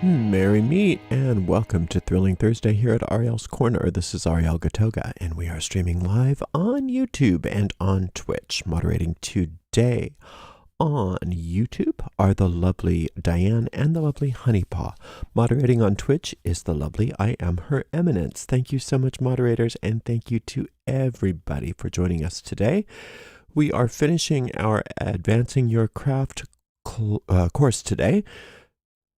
Merry meet and welcome to Thrilling Thursday here at Ariel's Corner. This is Ariel Gatoga and we are streaming live on YouTube and on Twitch. Moderating today on YouTube are the lovely Diane and the lovely Honeypaw. Moderating on Twitch is the lovely I Am Her Eminence. Thank you so much, moderators, and thank you to everybody for joining us today. We are finishing our Advancing Your Craft course today.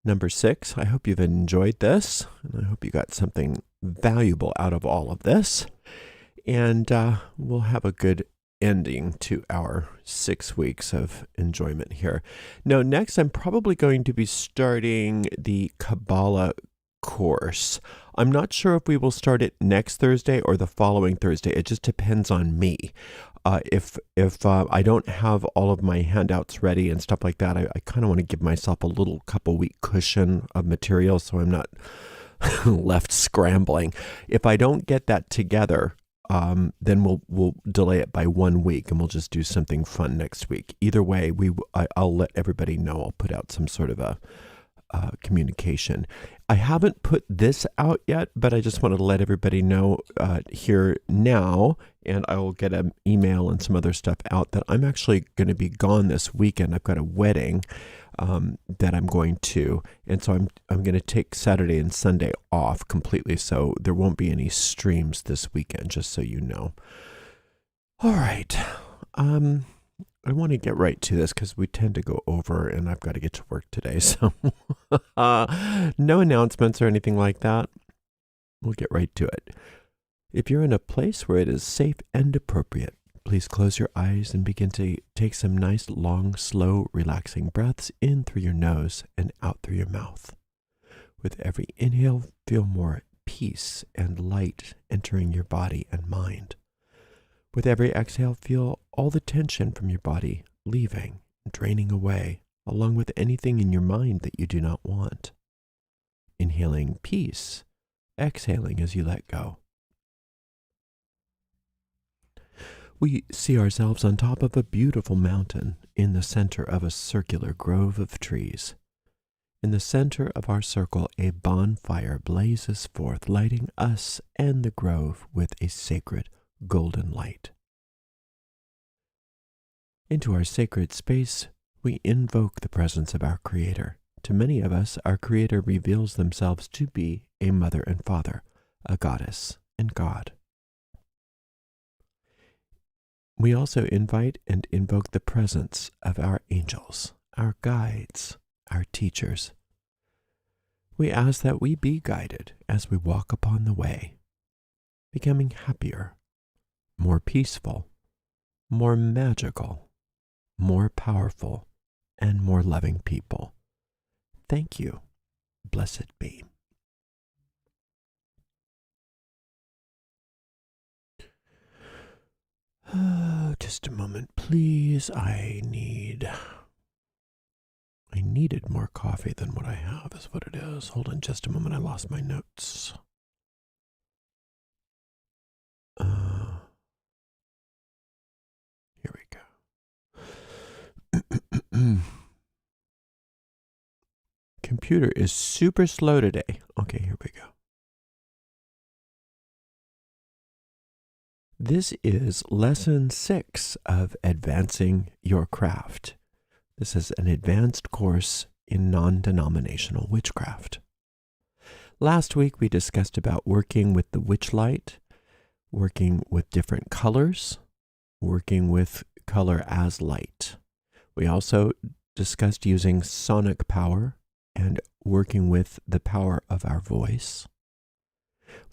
Number 6. I hope you've enjoyed this, and I hope you got something valuable out of all of this. And we'll have a good ending to our 6 weeks of enjoyment here. Now, next, I'm probably going to be starting the Kabbalah course. I'm not sure if we will start it next Thursday or the following Thursday. It just depends on me. If I don't have all of my handouts ready and stuff like that, I kind of want to give myself a little couple week cushion of material so I'm not left scrambling. If I don't get that together, then we'll delay it by 1 week and we'll just do something fun next week. Either way, I'll let everybody know. I'll put out some sort of a communication. I haven't put this out yet, but I just wanted to let everybody know here now, and I will get an email and some other stuff out that I'm actually going to be gone this weekend. I've got a wedding that I'm going to, and so I'm going to take Saturday and Sunday off completely, so there won't be any streams this weekend, just so you know. All right. I want to get right to this because we tend to go over and I've got to get to work today. So no announcements or anything like that. We'll get right to it. If you're in a place where it is safe and appropriate, please close your eyes and begin to take some nice, long, slow, relaxing breaths in through your nose and out through your mouth. With every inhale, feel more peace and light entering your body and mind. With every exhale, feel all the tension from your body leaving and draining away, along with anything in your mind that you do not want. Inhaling peace, exhaling as you let go. We see ourselves on top of a beautiful mountain in the center of a circular grove of trees. In the center of our circle, a bonfire blazes forth, lighting us and the grove with a sacred golden light. Into our sacred space, we invoke the presence of our Creator. To many of us, our Creator reveals themselves to be a mother and father, a goddess and God. We also invite and invoke the presence of our angels, our guides, our teachers. We ask that we be guided as we walk upon the way, becoming happier, more peaceful, more magical, more powerful, and more loving people. Thank you. Blessed be. Just a moment, please. I needed more coffee than what I have, is what it is. Hold on just a moment. I lost my notes. Here we go. Computer is super slow today. Okay, here we go. This is lesson 6 of Advancing Your Craft. This is an advanced course in non-denominational witchcraft. Last week we discussed about working with the witch light, working with different colors, working with color as light. We also discussed using sonic power and working with the power of our voice.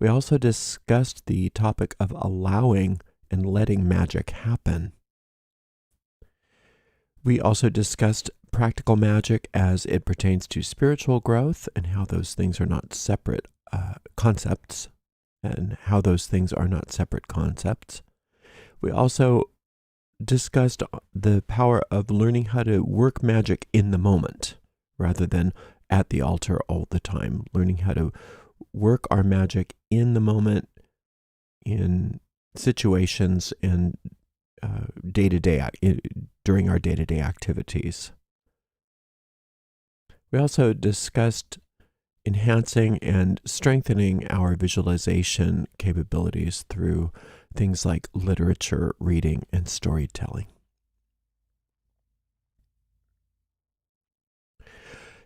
We also discussed the topic of allowing and letting magic happen. We also discussed practical magic as it pertains to spiritual growth and how those things are not separate concepts, and how those things are not separate concepts. We also discussed the power of learning how to work magic in the moment rather than at the altar all the time, learning how to work our magic in the moment, in situations and during our day-to-day activities. We also discussed enhancing and strengthening our visualization capabilities through things like literature, reading, and storytelling.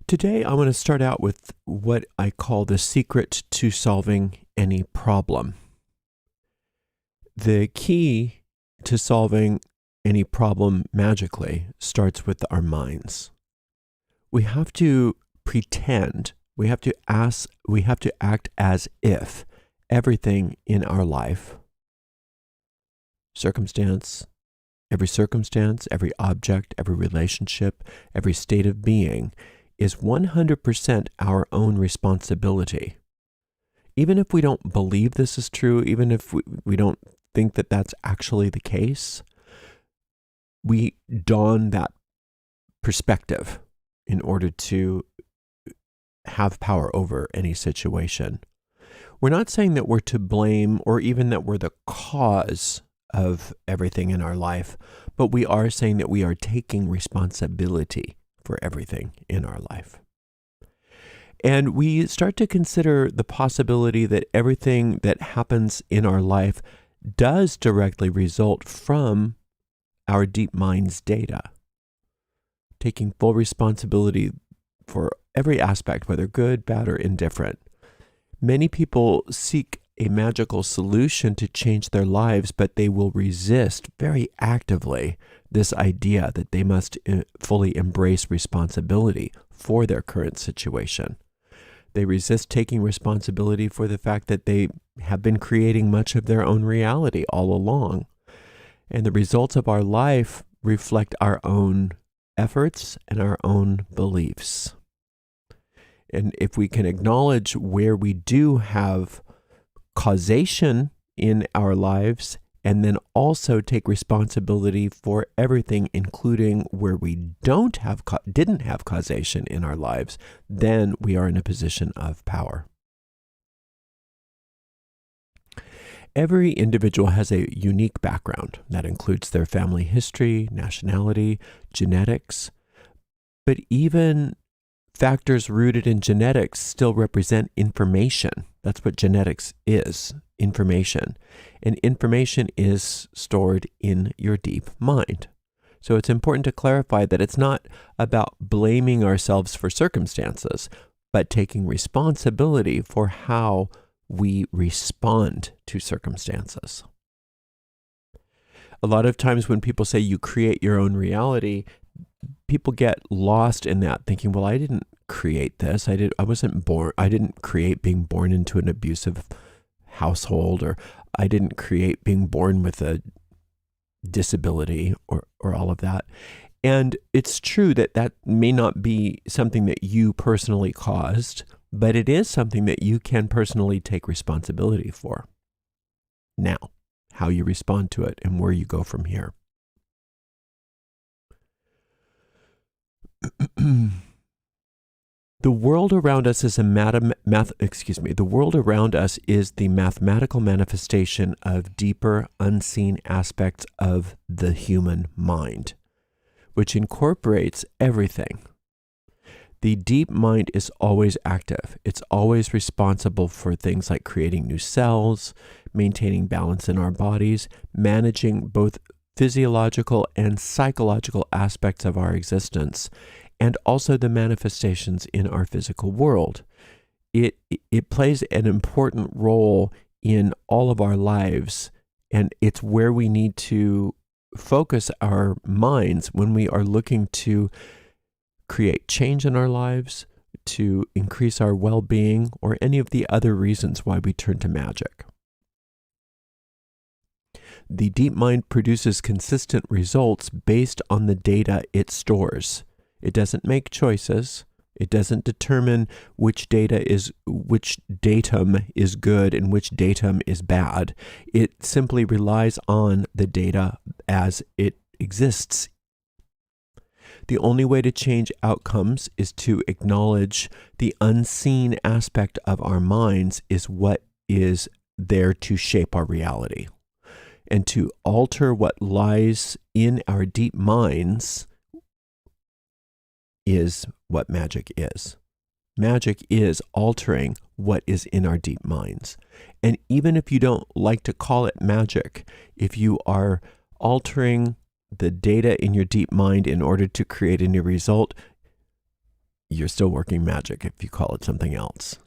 Today, I want to start out with what I call the secret to solving any problem. The key to solving any problem magically starts with our minds. We have to pretend, we have to act as if everything in our life, every circumstance, every object, every relationship, every state of being is 100% our own responsibility. Even if we don't believe this is true, even if we don't think that that's actually the case, we don that perspective in order to have power over any situation. We're not saying that we're to blame or even that we're the cause of everything in our life, but we are saying that we are taking responsibility for everything in our life. And we start to consider the possibility that everything that happens in our life does directly result from our deep mind's data. Taking full responsibility for every aspect, whether good, bad, or indifferent. Many people seek a magical solution to change their lives, but they will resist very actively this idea that they must fully embrace responsibility for their current situation. They resist taking responsibility for the fact that they have been creating much of their own reality all along. And the results of our life reflect our own efforts and our own beliefs. And if we can acknowledge where we do have causation in our lives, and then also take responsibility for everything, including where we didn't have causation in our lives, then we are in a position of power. Every individual has a unique background that includes their family history, nationality, genetics, but even factors rooted in genetics still represent information. That's what genetics is, information. And information is stored in your deep mind. So it's important to clarify that it's not about blaming ourselves for circumstances, but taking responsibility for how we respond to circumstances. A lot of times when people say you create your own reality, people get lost in that, thinking, well, I didn't create this. I didn't create being born into an abusive household, or I didn't create being born with a disability or all of that. And it's true that that may not be something that you personally caused, but it is something that you can personally take responsibility for. Now, how you respond to it and where you go from here. The world around us is the world around us is the mathematical manifestation of deeper, unseen aspects of the human mind, which incorporates everything. The deep mind is always active. It's always responsible for things like creating new cells, maintaining balance in our bodies, managing both physiological and psychological aspects of our existence, and also the manifestations in our physical world. It plays an important role in all of our lives, and it's where we need to focus our minds when we are looking to create change in our lives, to increase our well-being, or any of the other reasons why we turn to magic. The deep mind produces consistent results based on the data it stores. It doesn't make choices. It doesn't determine which datum is good and which datum is bad. It simply relies on the data as it exists. The only way to change outcomes is to acknowledge the unseen aspect of our minds is what is there to shape our reality. And to alter what lies in our deep minds is what magic is. Magic is altering what is in our deep minds. And even if you don't like to call it magic, if you are altering the data in your deep mind in order to create a new result, you're still working magic if you call it something else.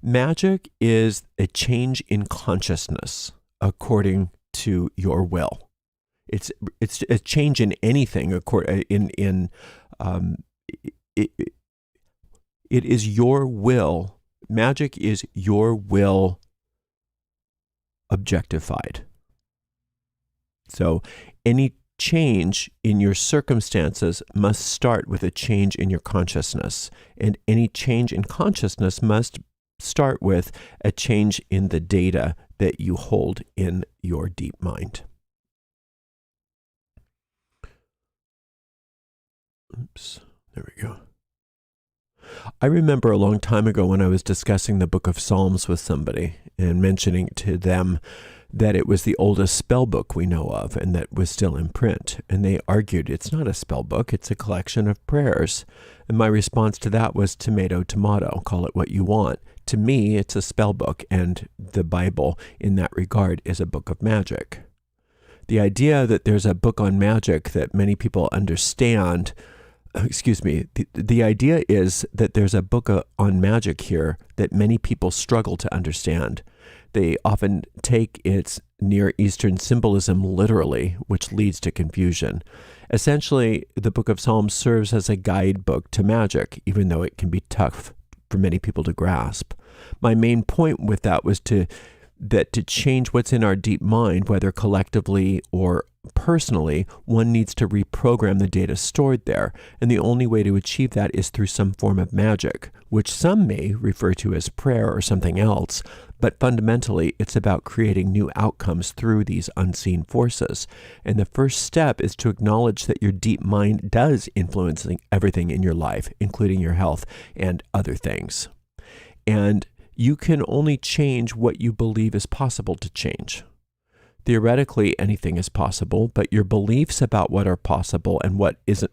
Magic is a change in consciousness according to your will. It's a change in anything. It is your will. Magic is your will objectified. So any change in your circumstances must start with a change in your consciousness. And any change in consciousness must start with a change in the data that you hold in your deep mind. Oops, there we go. I remember a long time ago when I was discussing the book of Psalms with somebody and mentioning to them that it was the oldest spell book we know of and that was still in print. And they argued it's not a spell book, it's a collection of prayers. And my response to that was tomato, tomato, call it what you want. To me, it's a spell book, and the Bible in that regard is a book of magic. The idea that there's a book on magic that many people understand, the idea is that there's a book on magic here that many people struggle to understand. They often take its Near Eastern symbolism literally, which leads to confusion. Essentially, the Book of Psalms serves as a guidebook to magic, even though it can be tough for many people to grasp. My main point with that was to change what's in our deep mind, whether collectively or personally, one needs to reprogram the data stored there. And the only way to achieve that is through some form of magic, which some may refer to as prayer or something else. But fundamentally, it's about creating new outcomes through these unseen forces. And the first step is to acknowledge that your deep mind does influence everything in your life, including your health and other things. And you can only change what you believe is possible to change. Theoretically, anything is possible, but your beliefs about what are possible and what isn't,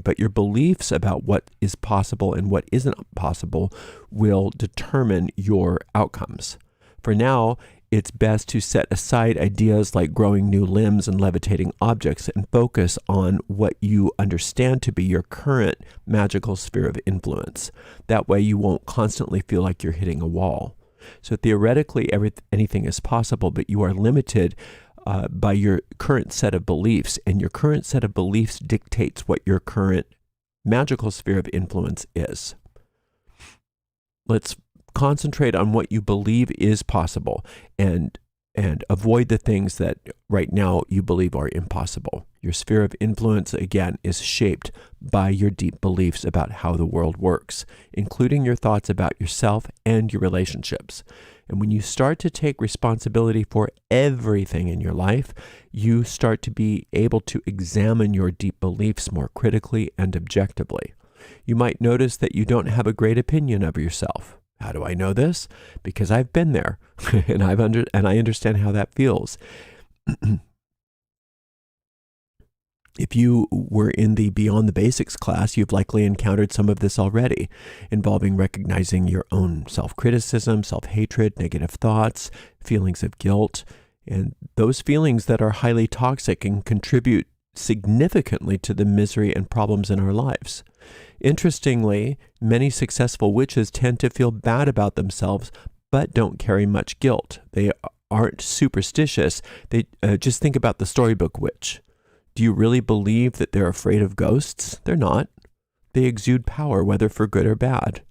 but your beliefs about what is possible and what isn't possible will determine your outcomes. For now, it's best to set aside ideas like growing new limbs and levitating objects and focus on what you understand to be your current magical sphere of influence. That way you won't constantly feel like you're hitting a wall. So theoretically, anything is possible, but you are limited by your current set of beliefs, and your current set of beliefs dictates what your current magical sphere of influence is. Let's concentrate on what you believe is possible, and and avoid the things that right now you believe are impossible. Your sphere of influence, again, is shaped by your deep beliefs about how the world works, including your thoughts about yourself and your relationships. And when you start to take responsibility for everything in your life, you start to be able to examine your deep beliefs more critically and objectively. You might notice that you don't have a great opinion of yourself. How do I know this? Because I've been there and I understand how that feels. If you were in the Beyond the Basics class, you've likely encountered some of this already, involving recognizing your own self-criticism, self-hatred, negative thoughts, feelings of guilt, and those feelings that are highly toxic and contribute significantly to the misery and problems in our lives. Interestingly, many successful witches tend to feel bad about themselves, but don't carry much guilt. They aren't superstitious. They just think about the storybook witch. Do you really believe that they're afraid of ghosts? They're not. They exude power, whether for good or bad.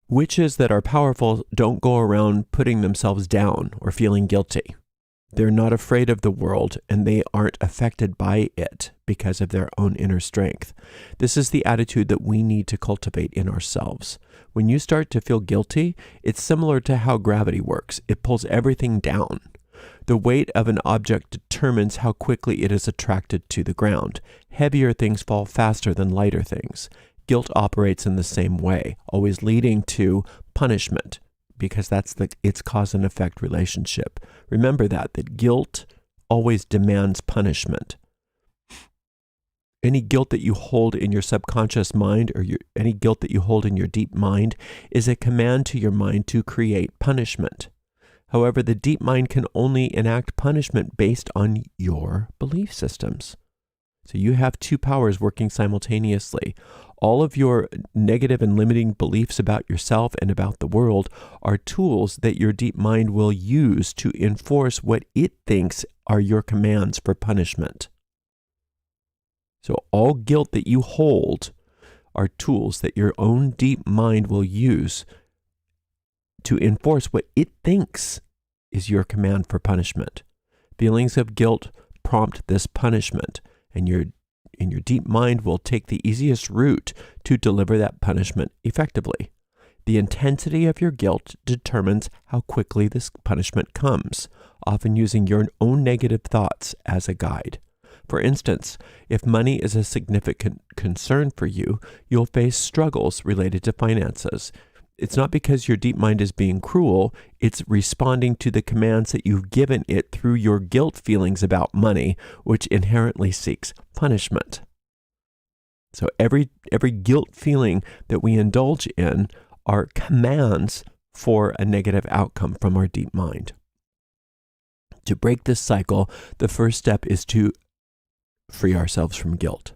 Witches that are powerful don't go around putting themselves down or feeling guilty. They're not afraid of the world, and they aren't affected by it because of their own inner strength. This is the attitude that we need to cultivate in ourselves. When you start to feel guilty, it's similar to how gravity works. It pulls everything down. The weight of an object determines how quickly it is attracted to the ground. Heavier things fall faster than lighter things. Guilt operates in the same way, always leading to punishment, because that's its cause and effect relationship. Remember that guilt always demands punishment. Any guilt that you hold in your subconscious mind or any guilt that you hold in your deep mind is a command to your mind to create punishment. However, the deep mind can only enact punishment based on your belief systems. So you have two powers working simultaneously. All of your negative and limiting beliefs about yourself and about the world are tools that your deep mind will use to enforce what it thinks are your commands for punishment. So all guilt that you hold are tools that your own deep mind will use to enforce what it thinks is your command for punishment. Feelings of guilt prompt this punishment, and your deep mind will take the easiest route to deliver that punishment effectively. The intensity of your guilt determines how quickly this punishment comes, often using your own negative thoughts as a guide. For instance, if money is a significant concern for you, you'll face struggles related to finances. It's not because your deep mind is being cruel, it's responding to the commands that you've given it through your guilt feelings about money, which inherently seeks punishment. So every guilt feeling that we indulge in are commands for a negative outcome from our deep mind. To break this cycle, the first step is to free ourselves from guilt.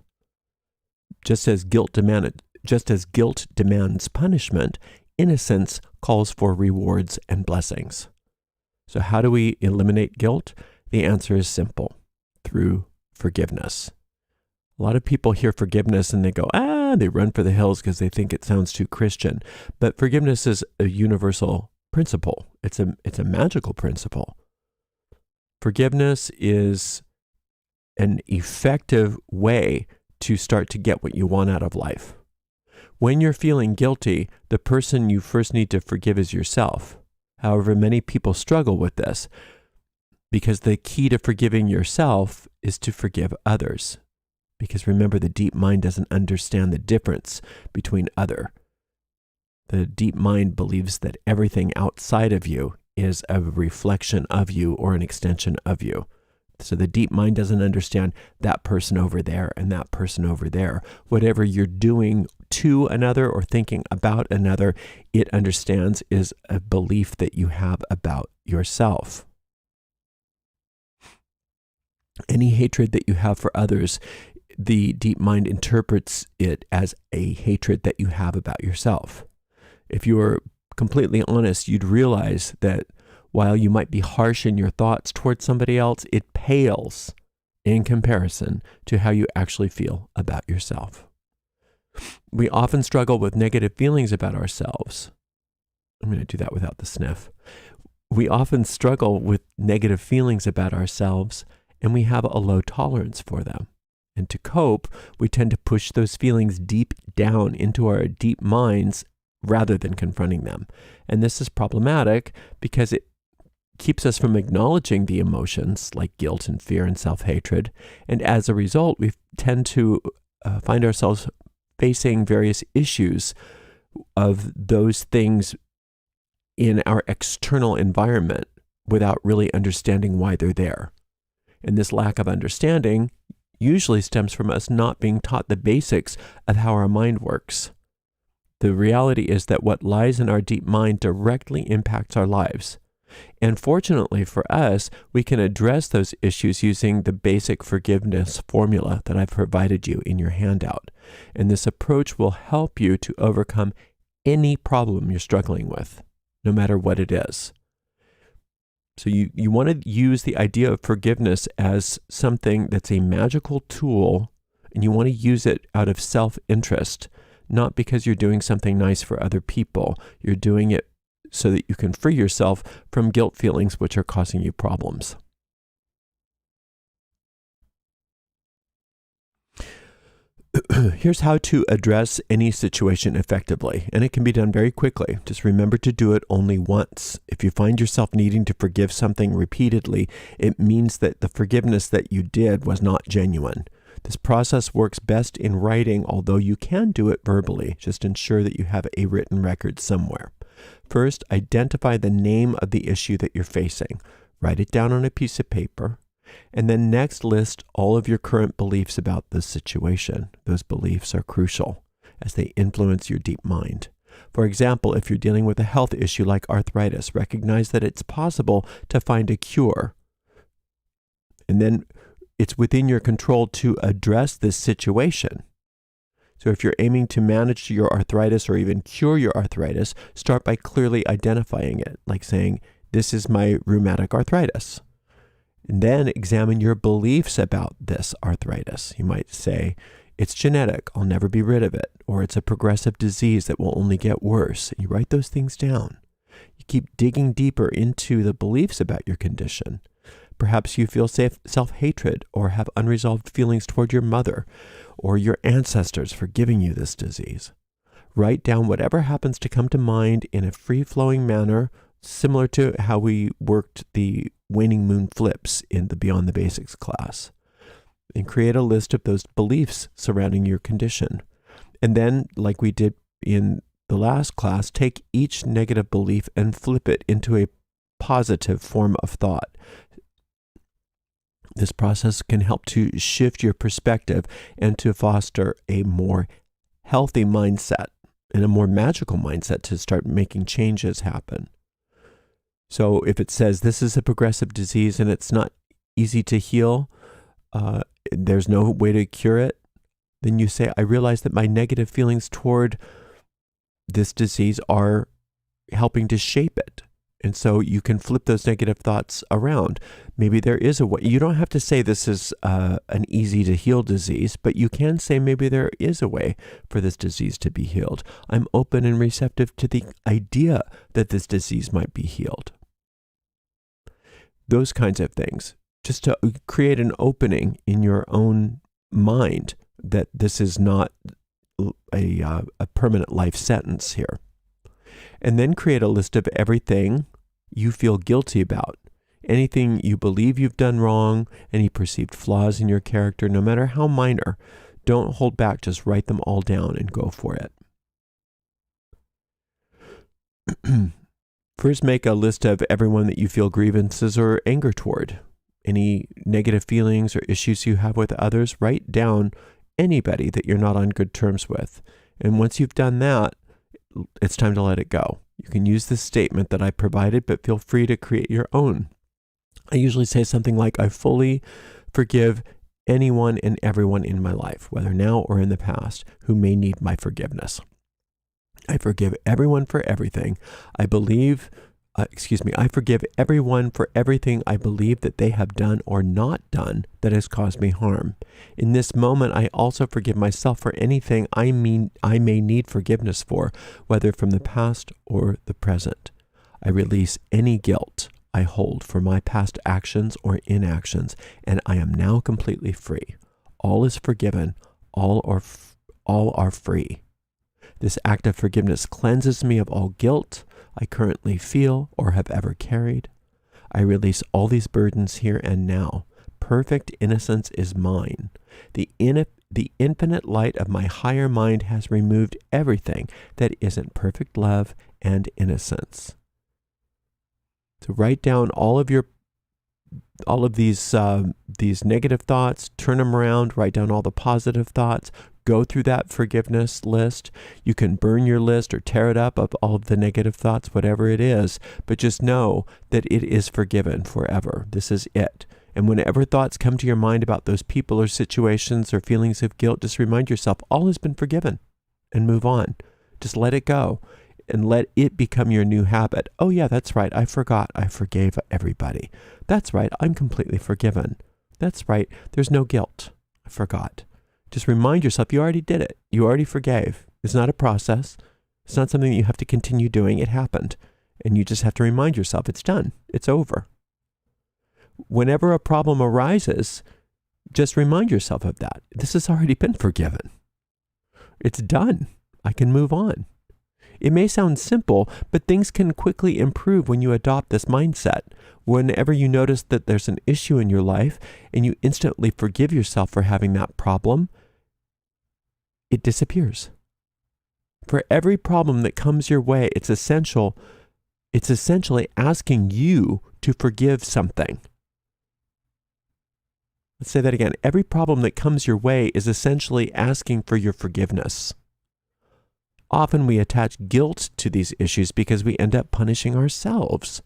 Just as guilt demands punishment, innocence calls for rewards and blessings. So how do we eliminate guilt? The answer is simple: through forgiveness. A lot of people hear forgiveness and they go, they run for the hills because they think it sounds too Christian. But forgiveness is a universal principle. It's a magical principle. Forgiveness is an effective way to start to get what you want out of life. When you're feeling guilty, the person you first need to forgive is yourself. However, many people struggle with this because the key to forgiving yourself is to forgive others. Because remember, the deep mind doesn't understand the difference between other. The deep mind believes that everything outside of you is a reflection of you or an extension of you. So the deep mind doesn't understand that person over there and that person over there. Whatever you're doing to another or thinking about another, it understands is a belief that you have about yourself. Any hatred that you have for others, the deep mind interprets it as a hatred that you have about yourself. If you were completely honest, you'd realize that while you might be harsh in your thoughts towards somebody else, it pales in comparison to how you actually feel about yourself. We often struggle with negative feelings about ourselves. I'm going to do that without the sniff. We often struggle with negative feelings about ourselves, and we have a low tolerance for them. And to cope, we tend to push those feelings deep down into our deep minds rather than confronting them. And this is problematic because it keeps us from acknowledging the emotions like guilt and fear and self-hatred. And as a result, we tend to find ourselves facing various issues of those things in our external environment without really understanding why they're there. And this lack of understanding usually stems from us not being taught the basics of how our mind works. The reality is that what lies in our deep mind directly impacts our lives. And fortunately for us, we can address those issues using the basic forgiveness formula that I've provided you in your handout. And this approach will help you to overcome any problem you're struggling with, no matter what it is. So you want to use the idea of forgiveness as something that's a magical tool, and you want to use it out of self-interest, not because you're doing something nice for other people. You're doing it so that you can free yourself from guilt feelings which are causing you problems. Here's how to address any situation effectively, and it can be done very quickly. Just remember to do it only once. If you find yourself needing to forgive something repeatedly, it means that the forgiveness that you did was not genuine. This process works best in writing, although you can do it verbally. Just ensure that you have a written record somewhere. First, identify the name of the issue that you're facing. Write it down on a piece of paper. And then next, list all of your current beliefs about the situation. Those beliefs are crucial as they influence your deep mind. For example, if you're dealing with a health issue like arthritis, recognize that it's possible to find a cure. And then it's within your control to address this situation. So if you're aiming to manage your arthritis or even cure your arthritis, start by clearly identifying it, like saying, "This is my rheumatic arthritis." And then examine your beliefs about this arthritis. You might say, "It's genetic, I'll never be rid of it," or "It's a progressive disease that will only get worse." And you write those things down. You keep digging deeper into the beliefs about your condition. Perhaps you feel self-hatred or have unresolved feelings toward your mother or your ancestors for giving you this disease. Write down whatever happens to come to mind in a free-flowing manner, similar to how we worked the waning moon flips in the Beyond the Basics class. And create a list of those beliefs surrounding your condition. And then, like we did in the last class, take each negative belief and flip it into a positive form of thought. This process can help to shift your perspective and to foster a more healthy mindset and a more magical mindset to start making changes happen. So if it says this is a progressive disease and it's not easy to heal, there's no way to cure it, then you say, "I realize that my negative feelings toward this disease are helping to shape it." And so you can flip those negative thoughts around. Maybe there is a way. You don't have to say this is an easy to heal disease, but you can say maybe there is a way for this disease to be healed. I'm open and receptive to the idea that this disease might be healed. Those kinds of things, just to create an opening in your own mind that this is not a permanent life sentence here. And then create a list of everything you feel guilty about. Anything you believe you've done wrong, any perceived flaws in your character, no matter how minor. Don't hold back, just write them all down and go for it. First, make a list of everyone that you feel grievances or anger toward. Any negative feelings or issues you have with others, write down anybody that you're not on good terms with. And once you've done that, it's time to let it go. You can use this statement that I provided, but feel free to create your own. I usually say something like, "I fully forgive anyone and everyone in my life, whether now or in the past, who may need my forgiveness. I forgive everyone for everything. I believe I forgive everyone for everything I believe that they have done or not done that has caused me harm. In this moment, I also forgive myself for anything I may need forgiveness for, whether from the past or the present. I release any guilt I hold for my past actions or inactions, and I am now completely free. All is forgiven. All are free. This act of forgiveness cleanses me of all guilt I currently feel or have ever carried. I release all these burdens here and now. Perfect innocence is mine. The infinite light of my higher mind has removed everything that isn't perfect love and innocence. So write down all of these negative thoughts, turn them around, write down all the positive thoughts, go through that forgiveness list. You can burn your list or tear it up of all of the negative thoughts, whatever it is, but just know that it is forgiven forever. This is it. And whenever thoughts come to your mind about those people or situations or feelings of guilt, just remind yourself, all has been forgiven, and move on. Just let it go and let it become your new habit. Oh yeah, that's right. I forgot. I forgave everybody. That's right. I'm completely forgiven. That's right. There's no guilt. I forgot. Just remind yourself you already did it. You already forgave. It's not a process. It's not something that you have to continue doing. It happened. And you just have to remind yourself it's done. It's over. Whenever a problem arises, just remind yourself of that. This has already been forgiven. It's done. I can move on. It may sound simple, but things can quickly improve when you adopt this mindset. Whenever you notice that there's an issue in your life and you instantly forgive yourself for having that problem, it disappears. For every problem that comes your way, it's essentially asking you to forgive something. Let's say that again. Every problem that comes your way is essentially asking for your forgiveness. Often we attach guilt to these issues because we end up punishing ourselves.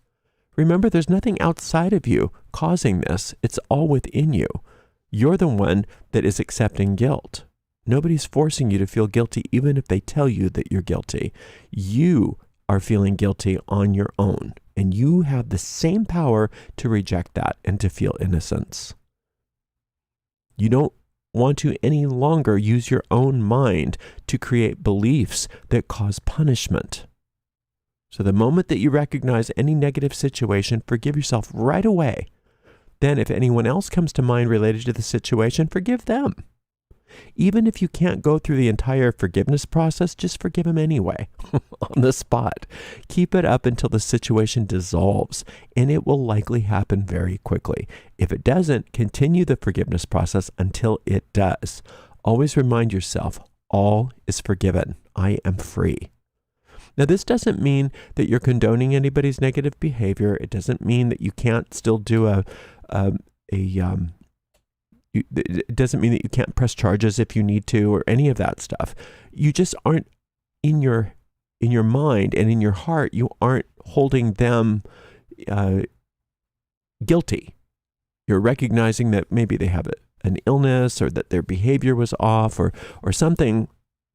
Remember, there's nothing outside of you causing this. It's all within you. You're the one that is accepting guilt. Nobody's forcing you to feel guilty, even if they tell you that you're guilty. You are feeling guilty on your own, and you have the same power to reject that and to feel innocence. You don't want to any longer use your own mind to create beliefs that cause punishment. So the moment that you recognize any negative situation, forgive yourself right away. Then if anyone else comes to mind related to the situation, forgive them. Even if you can't go through the entire forgiveness process, just forgive them anyway, on the spot. Keep it up until the situation dissolves, and it will likely happen very quickly. If it doesn't, continue the forgiveness process until it does. Always remind yourself, all is forgiven. I am free. Now, this doesn't mean that you're condoning anybody's negative behavior. It doesn't mean that you can't still do it doesn't mean that you can't press charges if you need to or any of that stuff. You just aren't in your mind and in your heart, you aren't holding them guilty. You're recognizing that maybe they have an illness or that their behavior was off or something,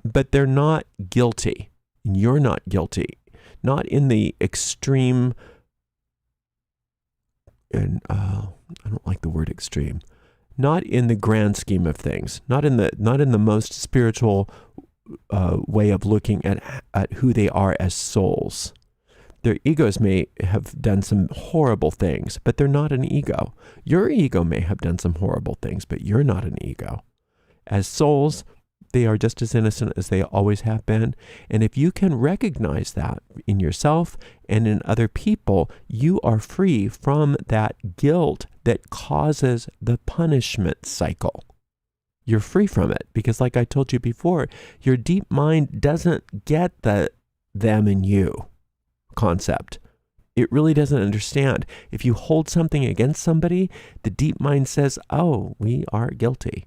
but they're not guilty. And you're not guilty. Not in the extreme, and I don't like the word extreme. Not in the grand scheme of things, not in the most spiritual way of looking at who they are as souls. Their egos may have done some horrible things, but they're not an ego. Your ego may have done some horrible things, but you're not an ego. As souls, they are just as innocent as they always have been. And if you can recognize that in yourself and in other people, you are free from that guilt that causes the punishment cycle. You're free from it because, like I told you before, your deep mind doesn't get the them and you concept. It really doesn't understand. If you hold something against somebody, the deep mind says, oh, we are guilty.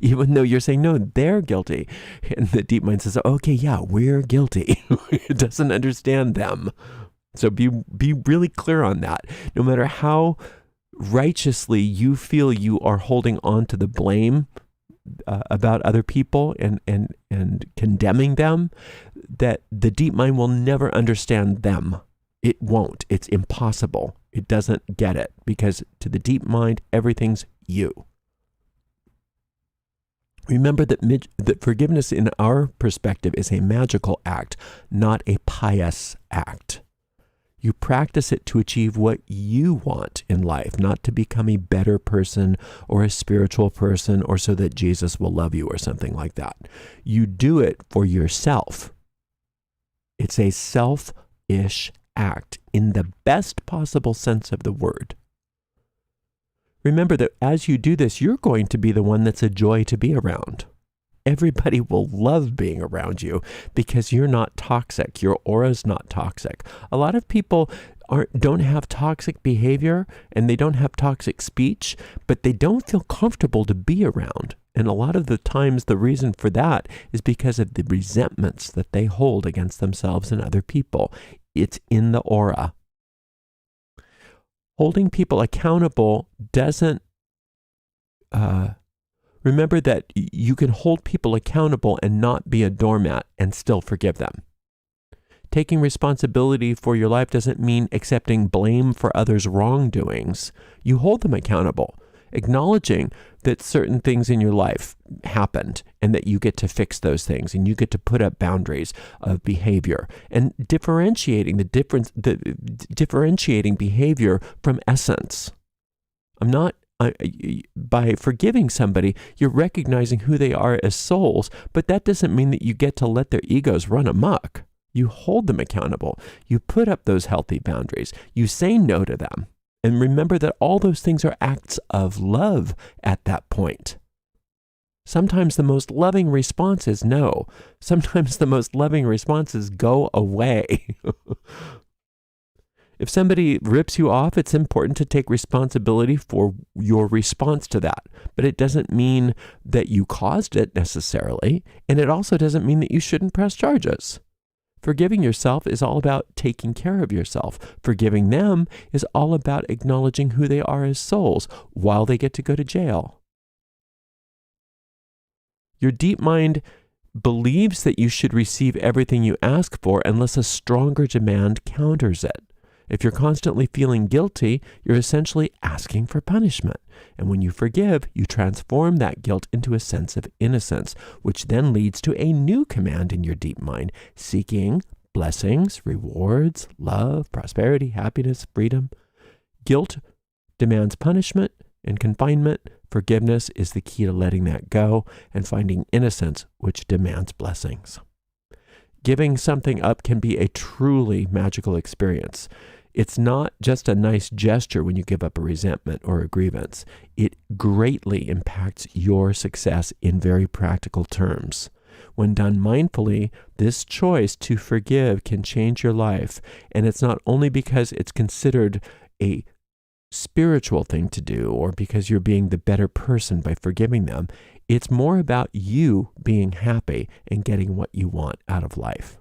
Even though you're saying, no, they're guilty. And the deep mind says, okay, yeah, we're guilty. It doesn't understand them. So be really clear on that. No matter how righteously you feel you are holding on to the blame about other people and condemning them, that the deep mind will never understand them. It won't. It's impossible. It doesn't get it because to the deep mind, everything's you. Remember that forgiveness in our perspective is a magical act, not a pious act. You practice it to achieve what you want in life, not to become a better person or a spiritual person or so that Jesus will love you or something like that. You do it for yourself. It's a selfish act in the best possible sense of the word. Remember that as you do this, you're going to be the one that's a joy to be around. Everybody will love being around you because you're not toxic. Your aura's not toxic. A lot of people don't have toxic behavior and they don't have toxic speech, but they don't feel comfortable to be around. And a lot of the times the reason for that is because of the resentments that they hold against themselves and other people. It's in the aura. Holding people accountable doesn't, remember that you can hold people accountable and not be a doormat and still forgive them. Taking responsibility for your life doesn't mean accepting blame for others' wrongdoings. You hold them accountable, acknowledging that certain things in your life happened and that you get to fix those things and you get to put up boundaries of behavior and differentiating differentiating behavior from essence. By forgiving somebody, you're recognizing who they are as souls, but that doesn't mean that you get to let their egos run amok. You hold them accountable. You put up those healthy boundaries. You say no to them. And remember that all those things are acts of love at that point. Sometimes the most loving response is no. Sometimes the most loving response is go away. If somebody rips you off, it's important to take responsibility for your response to that. But it doesn't mean that you caused it necessarily. And it also doesn't mean that you shouldn't press charges. Forgiving yourself is all about taking care of yourself. Forgiving them is all about acknowledging who they are as souls while they get to go to jail. Your deep mind believes that you should receive everything you ask for unless a stronger demand counters it. If you're constantly feeling guilty, you're essentially asking for punishment. And when you forgive, you transform that guilt into a sense of innocence, which then leads to a new command in your deep mind, seeking blessings, rewards, love, prosperity, happiness, freedom. Guilt demands punishment and confinement. Forgiveness is the key to letting that go and finding innocence, which demands blessings. Giving something up can be a truly magical experience. It's not just a nice gesture when you give up a resentment or a grievance. It greatly impacts your success in very practical terms. When done mindfully, this choice to forgive can change your life. And it's not only because it's considered a spiritual thing to do or because you're being the better person by forgiving them. It's more about you being happy and getting what you want out of life.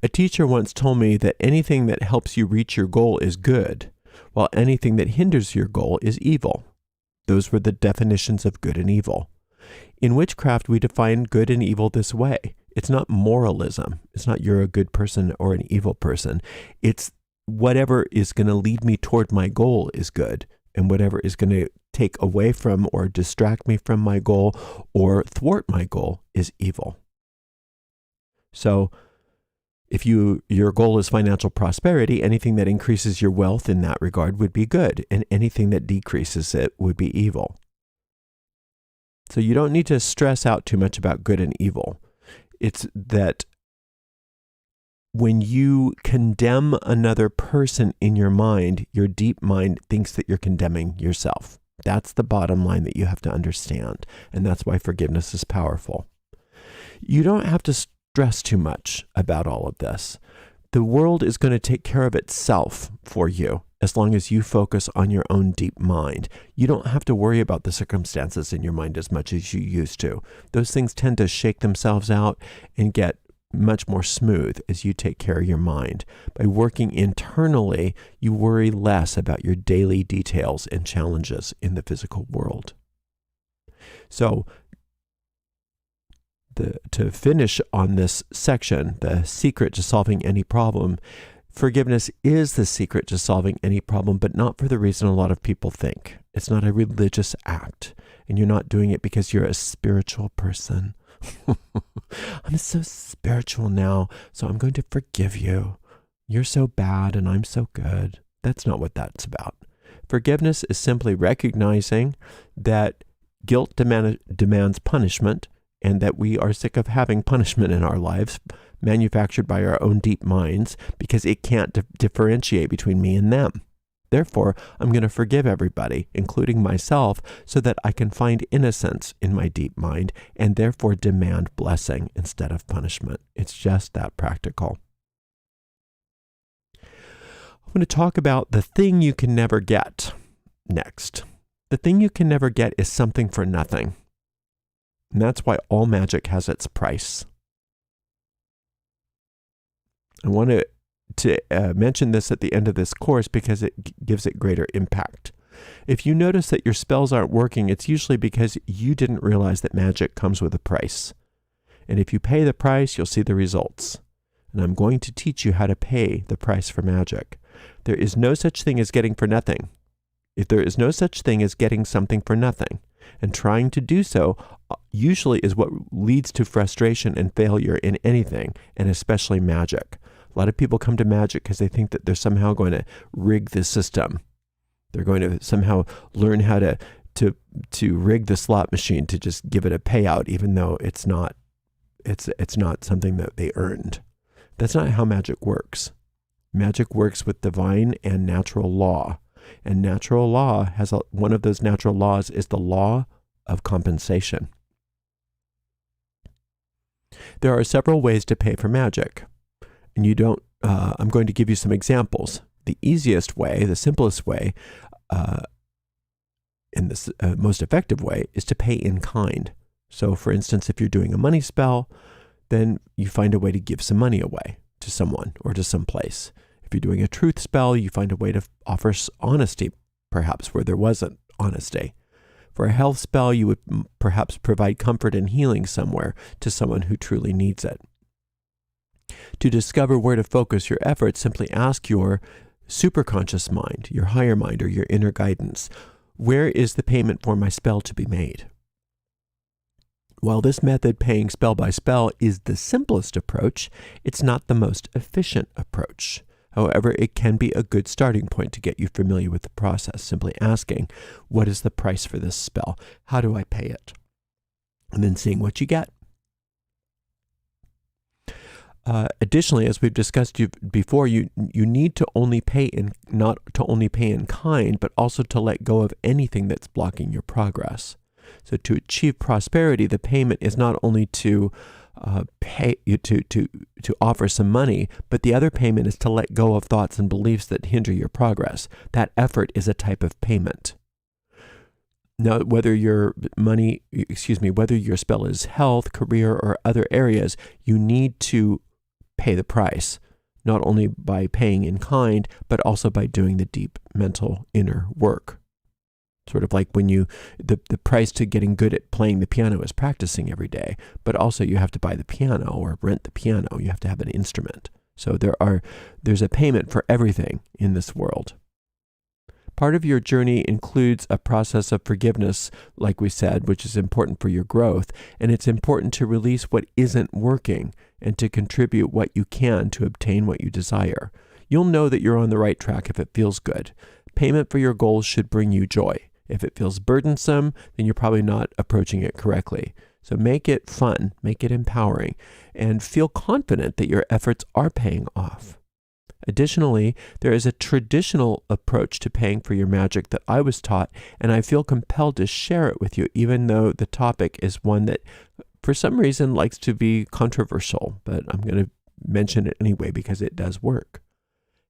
A teacher once told me that anything that helps you reach your goal is good, while anything that hinders your goal is evil. Those were the definitions of good and evil. In witchcraft, we define good and evil this way. It's not moralism. It's not you're a good person or an evil person. It's whatever is going to lead me toward my goal is good, and whatever is going to take away from or distract me from my goal or thwart my goal is evil. So if your goal is financial prosperity, anything that increases your wealth in that regard would be good, and anything that decreases it would be evil. So you don't need to stress out too much about good and evil. It's that when you condemn another person in your mind, your deep mind thinks that you're condemning yourself. That's the bottom line that you have to understand, and that's why forgiveness is powerful. You don't have to stress too much about all of this. The world is going to take care of itself for you as long as you focus on your own deep mind. You don't have to worry about the circumstances in your mind as much as you used to. Those things tend to shake themselves out and get much more smooth as you take care of your mind. By working internally, you worry less about your daily details and challenges in the physical world. So to finish on this section, the secret to solving any problem. Forgiveness is the secret to solving any problem, but not for the reason a lot of people think. It's not a religious act, and you're not doing it because you're a spiritual person. I'm so spiritual now, so I'm going to forgive you. You're so bad and I'm so good. That's not what that's about. Forgiveness is simply recognizing that guilt demands punishment, and that we are sick of having punishment in our lives manufactured by our own deep minds because it can't differentiate between me and them. Therefore, I'm going to forgive everybody, including myself, so that I can find innocence in my deep mind and therefore demand blessing instead of punishment. It's just that practical. I'm going to talk about the thing you can never get next. The thing you can never get is something for nothing. And that's why all magic has its price. I want to mention this at the end of this course because it gives it greater impact. If you notice that your spells aren't working, it's usually because you didn't realize that magic comes with a price. And if you pay the price, you'll see the results. And I'm going to teach you how to pay the price for magic. There is no such thing as getting for nothing. If there is no such thing as getting something for nothing, and trying to do so usually is what leads to frustration and failure in anything, and especially magic. A lot of people come to magic because they think that they're somehow going to rig the system. They're going to somehow learn how to rig the slot machine to just give it a payout, even though it's not something that they earned. That's not how magic works. Magic works with divine and natural law. And natural law one of those natural laws is the law of compensation. There are several ways to pay for magic. And I'm going to give you some examples. The easiest way, the simplest way, and the most effective way is to pay in kind. So for instance, if you're doing a money spell, then you find a way to give some money away to someone or to some place. If you're doing a truth spell, you find a way to offer honesty, perhaps where there wasn't honesty. For a health spell, you would perhaps provide comfort and healing somewhere to someone who truly needs it. To discover where to focus your efforts, simply ask your superconscious mind, your higher mind, or your inner guidance, where is the payment for my spell to be made? While this method, paying spell by spell, is the simplest approach, it's not the most efficient approach. However, it can be a good starting point to get you familiar with the process, simply asking, what is the price for this spell? How do I pay it? And then seeing what you get. Additionally, as we've discussed before, you need to not only pay in kind, but also to let go of anything that's blocking your progress. So to achieve prosperity, the payment is not only to offer some money, but the other payment is to let go of thoughts and beliefs that hinder your progress. That effort is a type of payment. Now, whether your spell is health, career, or other areas, you need to pay the price, not only by paying in kind, but also by doing the deep mental inner work. Sort of like when the price to getting good at playing the piano is practicing every day, but also you have to buy the piano or rent the piano. You have to have an instrument. So there's a payment for everything in this world. Part of your journey includes a process of forgiveness, like we said, which is important for your growth. And it's important to release what isn't working and to contribute what you can to obtain what you desire. You'll know that you're on the right track if it feels good. Payment for your goals should bring you joy. If it feels burdensome, then you're probably not approaching it correctly. So make it fun, make it empowering, and feel confident that your efforts are paying off. Additionally, there is a traditional approach to paying for your magic that I was taught, and I feel compelled to share it with you, even though the topic is one that, for some reason, likes to be controversial, but I'm going to mention it anyway because it does work.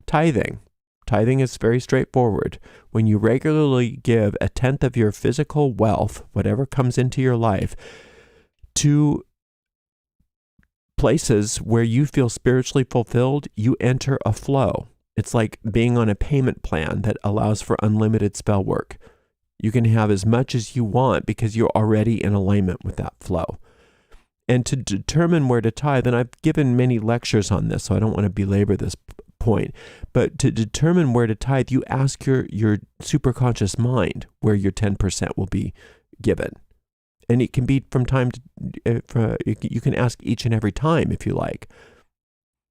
Tithing. Tithing is very straightforward. When you regularly give 1/10 of your physical wealth, whatever comes into your life, to places where you feel spiritually fulfilled, you enter a flow. It's like being on a payment plan that allows for unlimited spell work. You can have as much as you want because you're already in alignment with that flow. And to determine where to tithe, and I've given many lectures on this, so I don't want to belabor this point, but to determine where to tithe, you ask your superconscious mind where your 10% will be given. And it can be from time to, you can ask each and every time if you like.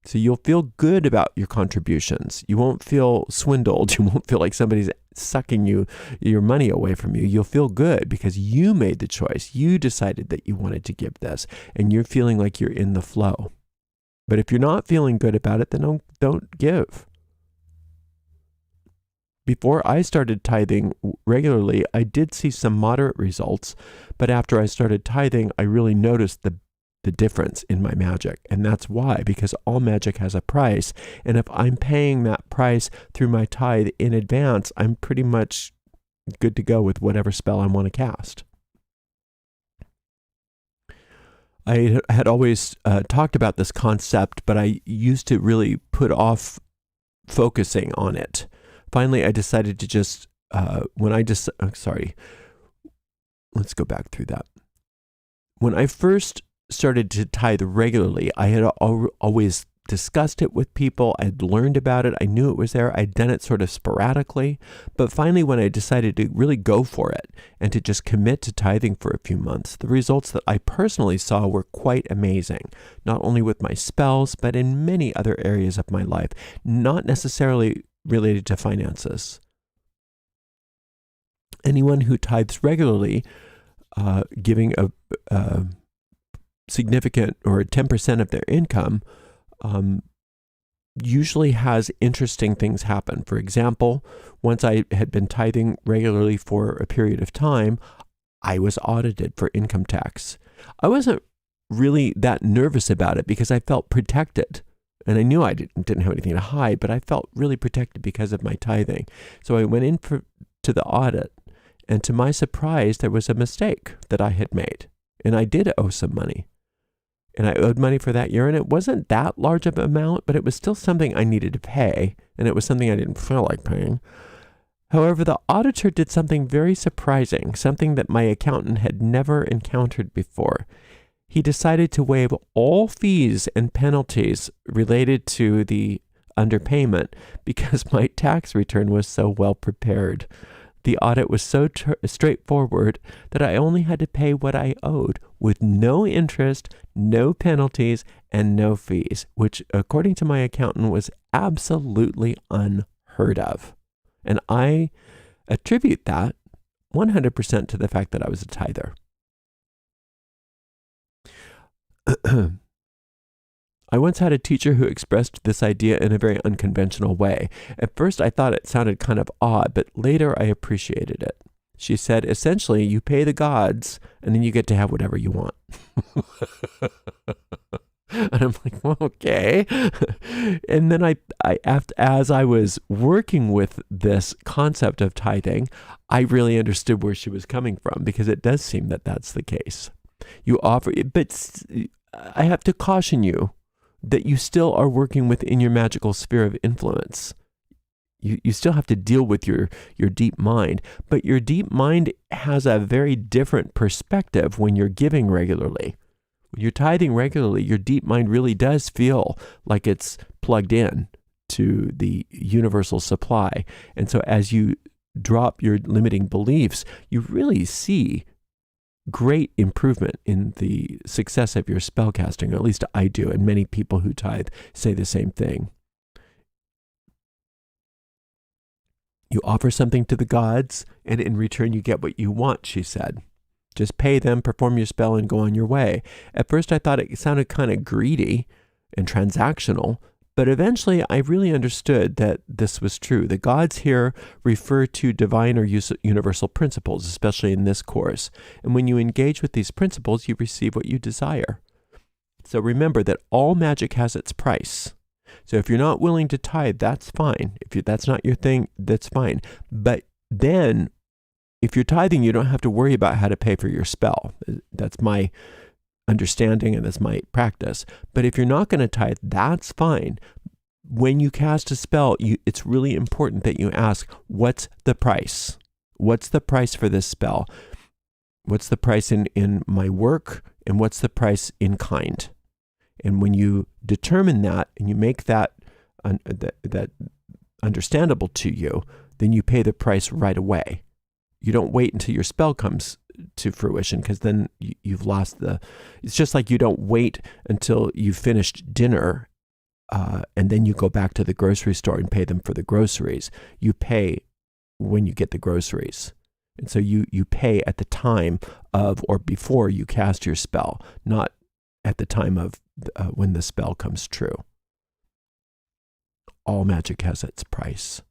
So you'll feel good about your contributions. You won't feel swindled. You won't feel like somebody's sucking your money away from you. You'll feel good because you made the choice. You decided that you wanted to give this, and you're feeling like you're in the flow. But if you're not feeling good about it, then don't give. Before I started tithing regularly, I did see some moderate results, but after I started tithing, I really noticed the difference in my magic. And that's why, because all magic has a price. And if I'm paying that price through my tithe in advance, I'm pretty much good to go with whatever spell I want to cast. I had always talked about this concept, but I used to really put off focusing on it. Finally, I decided to just, let's go back through that. When I first started to tithe regularly, I had always discussed it with people. I'd learned about it. I knew it was there. I'd done it sort of sporadically. But finally, when I decided to really go for it and to just commit to tithing for a few months, the results that I personally saw were quite amazing, not only with my spells, but in many other areas of my life, not necessarily related to finances. Anyone who tithes regularly, giving a significant or 10% of their income, usually has interesting things happen. For example, once I had been tithing regularly for a period of time, I was audited for income tax. I wasn't really that nervous about it because I felt protected. And I knew I didn't have anything to hide, but I felt really protected because of my tithing. So I went in to the audit, and to my surprise, there was a mistake that I had made. And I did owe some money. And I owed money for that year, and it wasn't that large of an amount, but it was still something I needed to pay, and it was something I didn't feel like paying. However, the auditor did something very surprising, something that my accountant had never encountered before. He decided to waive all fees and penalties related to the underpayment because my tax return was so well prepared. The audit was so straightforward that I only had to pay what I owed with no interest, no penalties, and no fees, which, according to my accountant, was absolutely unheard of. And I attribute that 100% to the fact that I was a tither. I once had a teacher who expressed this idea in a very unconventional way. At first, I thought it sounded kind of odd, but later I appreciated it. She said, essentially, you pay the gods, and then you get to have whatever you want. And I'm like, well, okay. And then as I was working with this concept of tithing, I really understood where she was coming from, because it does seem that that's the case. You offer it, but I have to caution you that you still are working within your magical sphere of influence. You still have to deal with your deep mind, but your deep mind has a very different perspective when you're giving regularly. When you're tithing regularly, your deep mind really does feel like it's plugged in to the universal supply. And so as you drop your limiting beliefs, you really see great improvement in the success of your spell casting, or at least I do, and many people who tithe say the same thing. You offer something to the gods, and in return you get what you want, she said. Just pay them, perform your spell, and go on your way. At first I thought it sounded kind of greedy and transactional, but eventually I really understood that this was true. The gods here refer to divine or universal principles, especially in this course. And when you engage with these principles, you receive what you desire. So remember that all magic has its price. So if you're not willing to tithe, that's fine. If that's not your thing, that's fine. But then, if you're tithing, you don't have to worry about how to pay for your spell. That's my understanding, and that's my practice. But if you're not going to tithe, that's fine. When you cast a spell, it's really important that you ask, what's the price? What's the price for this spell? What's the price in my work, and what's the price in kind? And when you determine that and you make that understandable to you, then you pay the price right away. You don't wait until your spell comes to fruition, because then you've lost it's just like you don't wait until you've finished dinner and then you go back to the grocery store and pay them for the groceries. You pay when you get the groceries. And so you pay at the time of or before you cast your spell, not at the time of when the spell comes true. All magic has its price.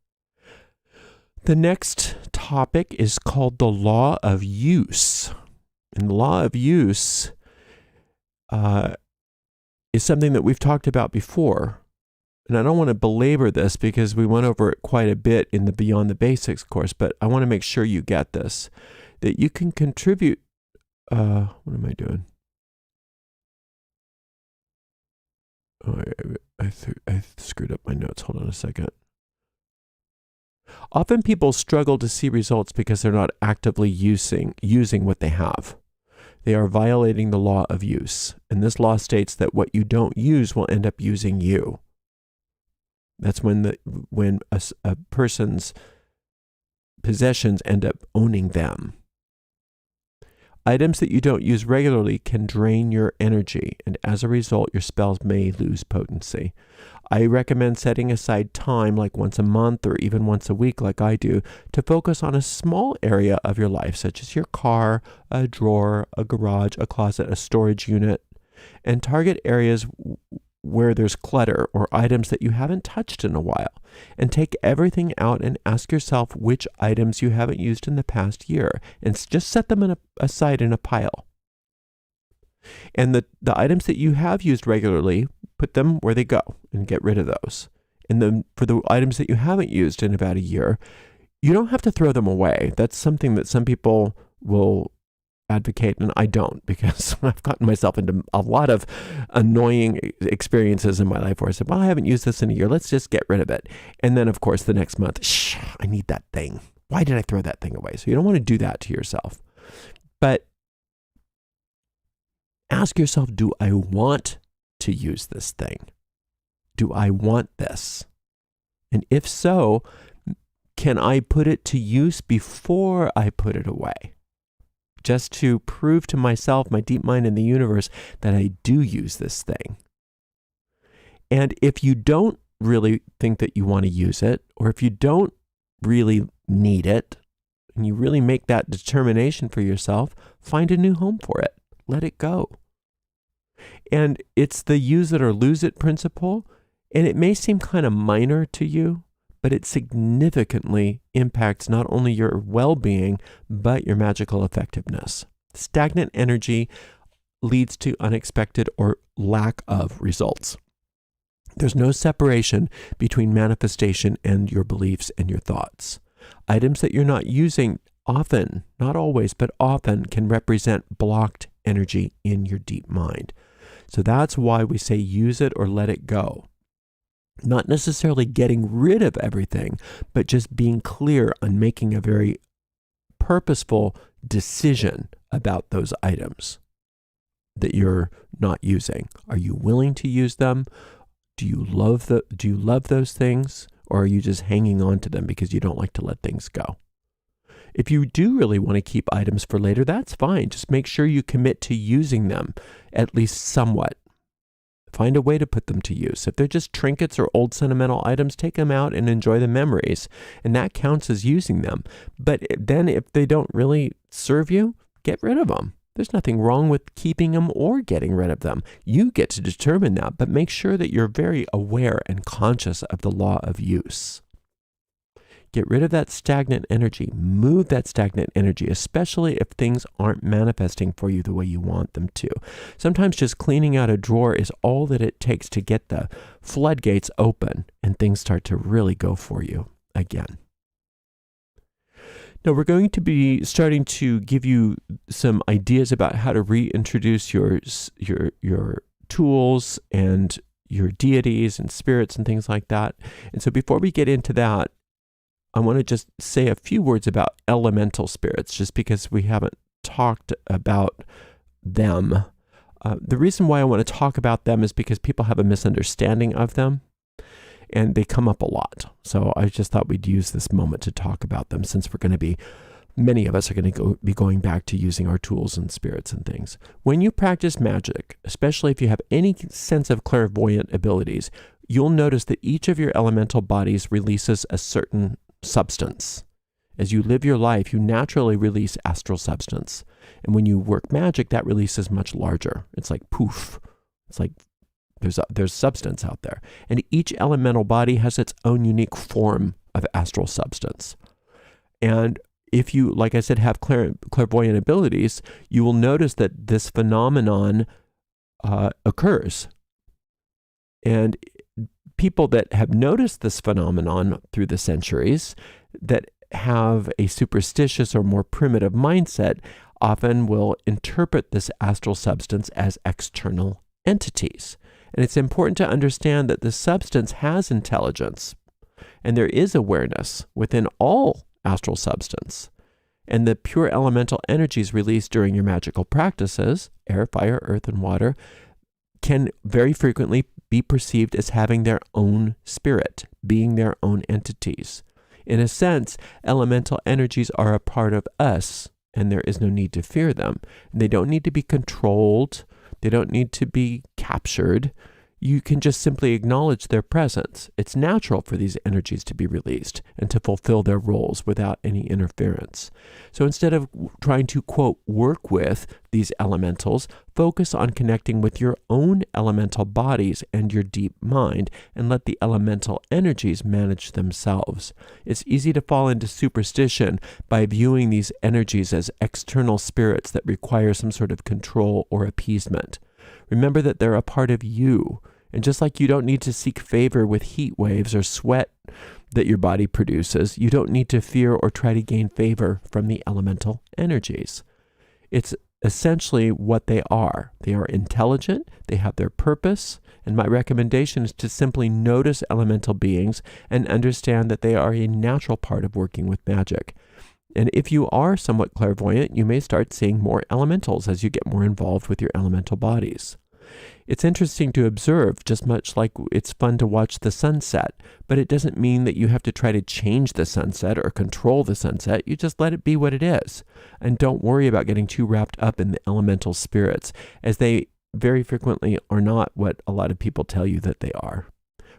The next topic is called the law of use. And the law of use is something that we've talked about before. And I don't want to belabor this because we went over it quite a bit in the Beyond the Basics course, but I want to make sure you get this, that you can contribute. What am I doing? Oh, I screwed up my notes. Hold on a second. Often people struggle to see results because they're not actively using what they have. They are violating the law of use. And this law states that what you don't use will end up using you. That's when a person's possessions end up owning them. Items that you don't use regularly can drain your energy, and as a result, your spells may lose potency. I recommend setting aside time, like once a month or even once a week, like I do, to focus on a small area of your life, such as your car, a drawer, a garage, a closet, a storage unit, and target areas where there's clutter or items that you haven't touched in a while, and take everything out and ask yourself which items you haven't used in the past year, and just set them aside in a pile. And the items that you have used regularly, put them where they go and get rid of those. And then for the items that you haven't used in about a year, you don't have to throw them away. That's something that some people will advocate, and I don't, because I've gotten myself into a lot of annoying experiences in my life where I said, well, I haven't used this in a year, let's just get rid of it. And then, of course, the next month, I need that thing. Why did I throw that thing away? So you don't want to do that to yourself. But ask yourself, do I want to use this thing? Do I want this? And if so, can I put it to use before I put it away? Just to prove to myself, my deep mind, and the universe that I do use this thing. And if you don't really think that you want to use it, or if you don't really need it, and you really make that determination for yourself, find a new home for it. Let it go. And it's the use it or lose it principle, and it may seem kind of minor to you, but it significantly impacts not only your well-being, but your magical effectiveness. Stagnant energy leads to unexpected or lack of results. There's no separation between manifestation and your beliefs and your thoughts. Items that you're not using often, not always, but often can represent blocked energy in your deep mind. So that's why we say use it or let it go. Not necessarily getting rid of everything, but just being clear on making a very purposeful decision about those items that you're not using. Are you willing to use them? Do you love those things, or are you just hanging on to them because you don't like to let things go? If you do really want to keep items for later, that's fine. Just make sure you commit to using them at least somewhat. Find a way to put them to use. If they're just trinkets or old sentimental items, take them out and enjoy the memories. And that counts as using them. But then if they don't really serve you, get rid of them. There's nothing wrong with keeping them or getting rid of them. You get to determine that, but make sure that you're very aware and conscious of the law of use. Get rid of that stagnant energy. Move that stagnant energy, especially if things aren't manifesting for you the way you want them to. Sometimes just cleaning out a drawer is all that it takes to get the floodgates open and things start to really go for you again. Now, we're going to be starting to give you some ideas about how to reintroduce your tools and your deities and spirits and things like that. And so before we get into that, I want to just say a few words about elemental spirits, just because we haven't talked about them. The reason why I want to talk about them is because people have a misunderstanding of them, and they come up a lot. So I just thought we'd use this moment to talk about them, since many of us are going to be going back to using our tools and spirits and things. When you practice magic, especially if you have any sense of clairvoyant abilities, you'll notice that each of your elemental bodies releases a certain substance. As you live your life, you naturally release astral substance. And when you work magic, that release is much larger. It's like poof. It's like there's substance out there. And each elemental body has its own unique form of astral substance. And if you, like I said, have clairvoyant abilities, you will notice that this phenomenon occurs. And people that have noticed this phenomenon through the centuries, that have a superstitious or more primitive mindset, often will interpret this astral substance as external entities. And it's important to understand that this substance has intelligence, and there is awareness within all astral substance. And the pure elemental energies released during your magical practices, air, fire, earth, and water, can very frequently be perceived as having their own spirit, being their own entities. In a sense, elemental energies are a part of us, and there is no need to fear them. They don't need to be controlled. They don't need to be captured. You can just simply acknowledge their presence. It's natural for these energies to be released and to fulfill their roles without any interference. So instead of trying to, quote, work with these elementals, focus on connecting with your own elemental bodies and your deep mind, and let the elemental energies manage themselves. It's easy to fall into superstition by viewing these energies as external spirits that require some sort of control or appeasement. Remember that they're a part of you. And just like you don't need to seek favor with heat waves or sweat that your body produces, you don't need to fear or try to gain favor from the elemental energies. It's essentially what they are. They are intelligent, they have their purpose, and my recommendation is to simply notice elemental beings and understand that they are a natural part of working with magic. And if you are somewhat clairvoyant, you may start seeing more elementals as you get more involved with your elemental bodies. It's interesting to observe, just much like it's fun to watch the sunset, but it doesn't mean that you have to try to change the sunset or control the sunset. You just let it be what it is. And don't worry about getting too wrapped up in the elemental spirits, as they very frequently are not what a lot of people tell you that they are.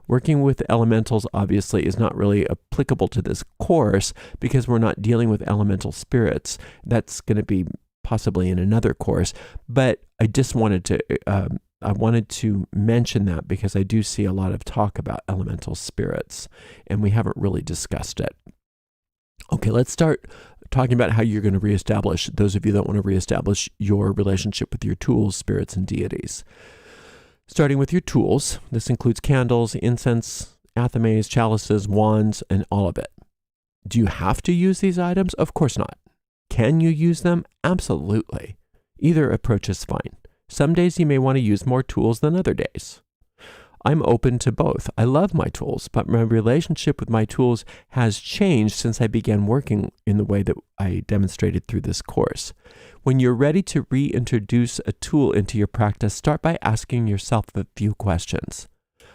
Working with elementals obviously is not really applicable to this course because we're not dealing with elemental spirits. That's going to be possibly in another course, but I just wanted to mention that because I do see a lot of talk about elemental spirits, and we haven't really discussed it. Okay, let's start talking about how you're going to reestablish, those of you that want to reestablish your relationship with your tools, spirits, and deities. Starting with your tools, this includes candles, incense, athames, chalices, wands, and all of it. Do you have to use these items? Of course not. Can you use them? Absolutely. Either approach is fine. Some days you may want to use more tools than other days. I'm open to both. I love my tools, but my relationship with my tools has changed since I began working in the way that I demonstrated through this course. When you're ready to reintroduce a tool into your practice, start by asking yourself a few questions.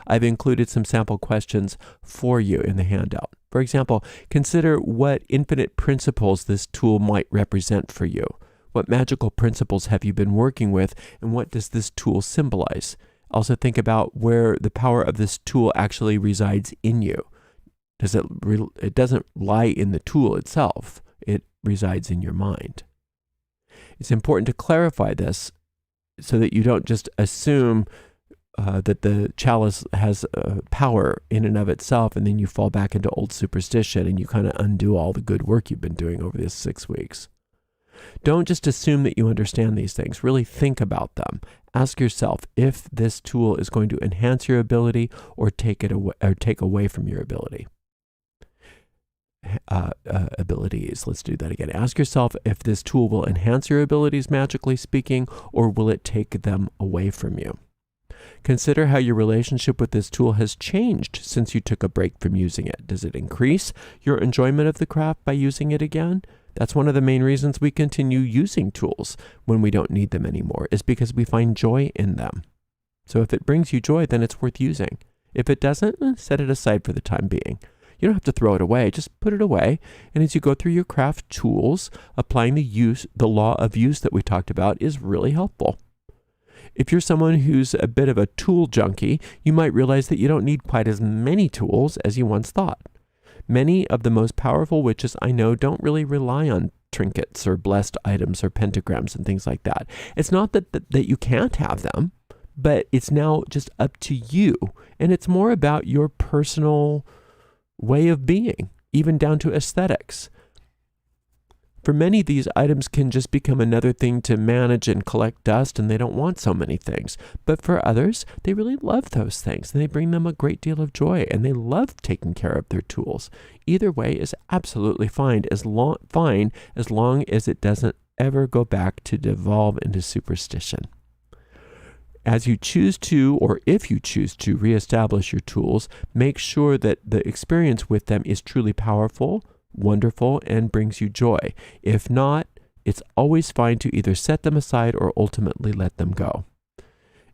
I've included some sample questions for you in the handout. For example, consider what infinite principles this tool might represent for you. What magical principles have you been working with, and what does this tool symbolize? Also think about where the power of this tool actually resides in you. It doesn't lie in the tool itself. It resides in your mind. It's important to clarify this so that you don't just assume that the chalice has power in and of itself, and then you fall back into old superstition and you kind of undo all the good work you've been doing over this 6 weeks. Don't just assume that you understand these things. Really think about them. Ask yourself if this tool is going to enhance your ability or take it away, or take away from your ability. Abilities. Let's do that again. Ask yourself if this tool will enhance your abilities, magically speaking, or will it take them away from you? Consider how your relationship with this tool has changed since you took a break from using it. Does it increase your enjoyment of the craft by using it again? That's one of the main reasons we continue using tools when we don't need them anymore, is because we find joy in them. So if it brings you joy, then it's worth using. If it doesn't, set it aside for the time being. You don't have to throw it away, just put it away. And as you go through your craft tools, applying the law of use that we talked about is really helpful. If you're someone who's a bit of a tool junkie, you might realize that you don't need quite as many tools as you once thought. Many of the most powerful witches I know don't really rely on trinkets or blessed items or pentagrams and things like that. It's not that you can't have them, but it's now just up to you. And it's more about your personal way of being, even down to aesthetics. For many, these items can just become another thing to manage and collect dust, and they don't want so many things. But for others, they really love those things, and they bring them a great deal of joy, and they love taking care of their tools. Either way is absolutely fine as long as it doesn't ever go back to devolve into superstition. As you choose to, or if you choose to, reestablish your tools, make sure that the experience with them is truly powerful, wonderful, and brings you joy. If not, it's always fine to either set them aside or ultimately let them go.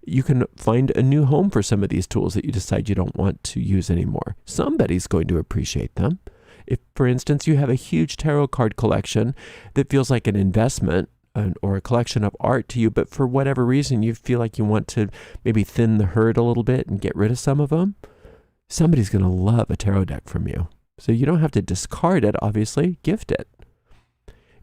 You can find a new home for some of these tools that you decide you don't want to use anymore. Somebody's going to appreciate them. If, for instance, you have a huge tarot card collection that feels like an investment, or a collection of art to you, but for whatever reason you feel like you want to maybe thin the herd a little bit and get rid of some of them, somebody's going to love a tarot deck from you. So you don't have to discard it, obviously, gift it.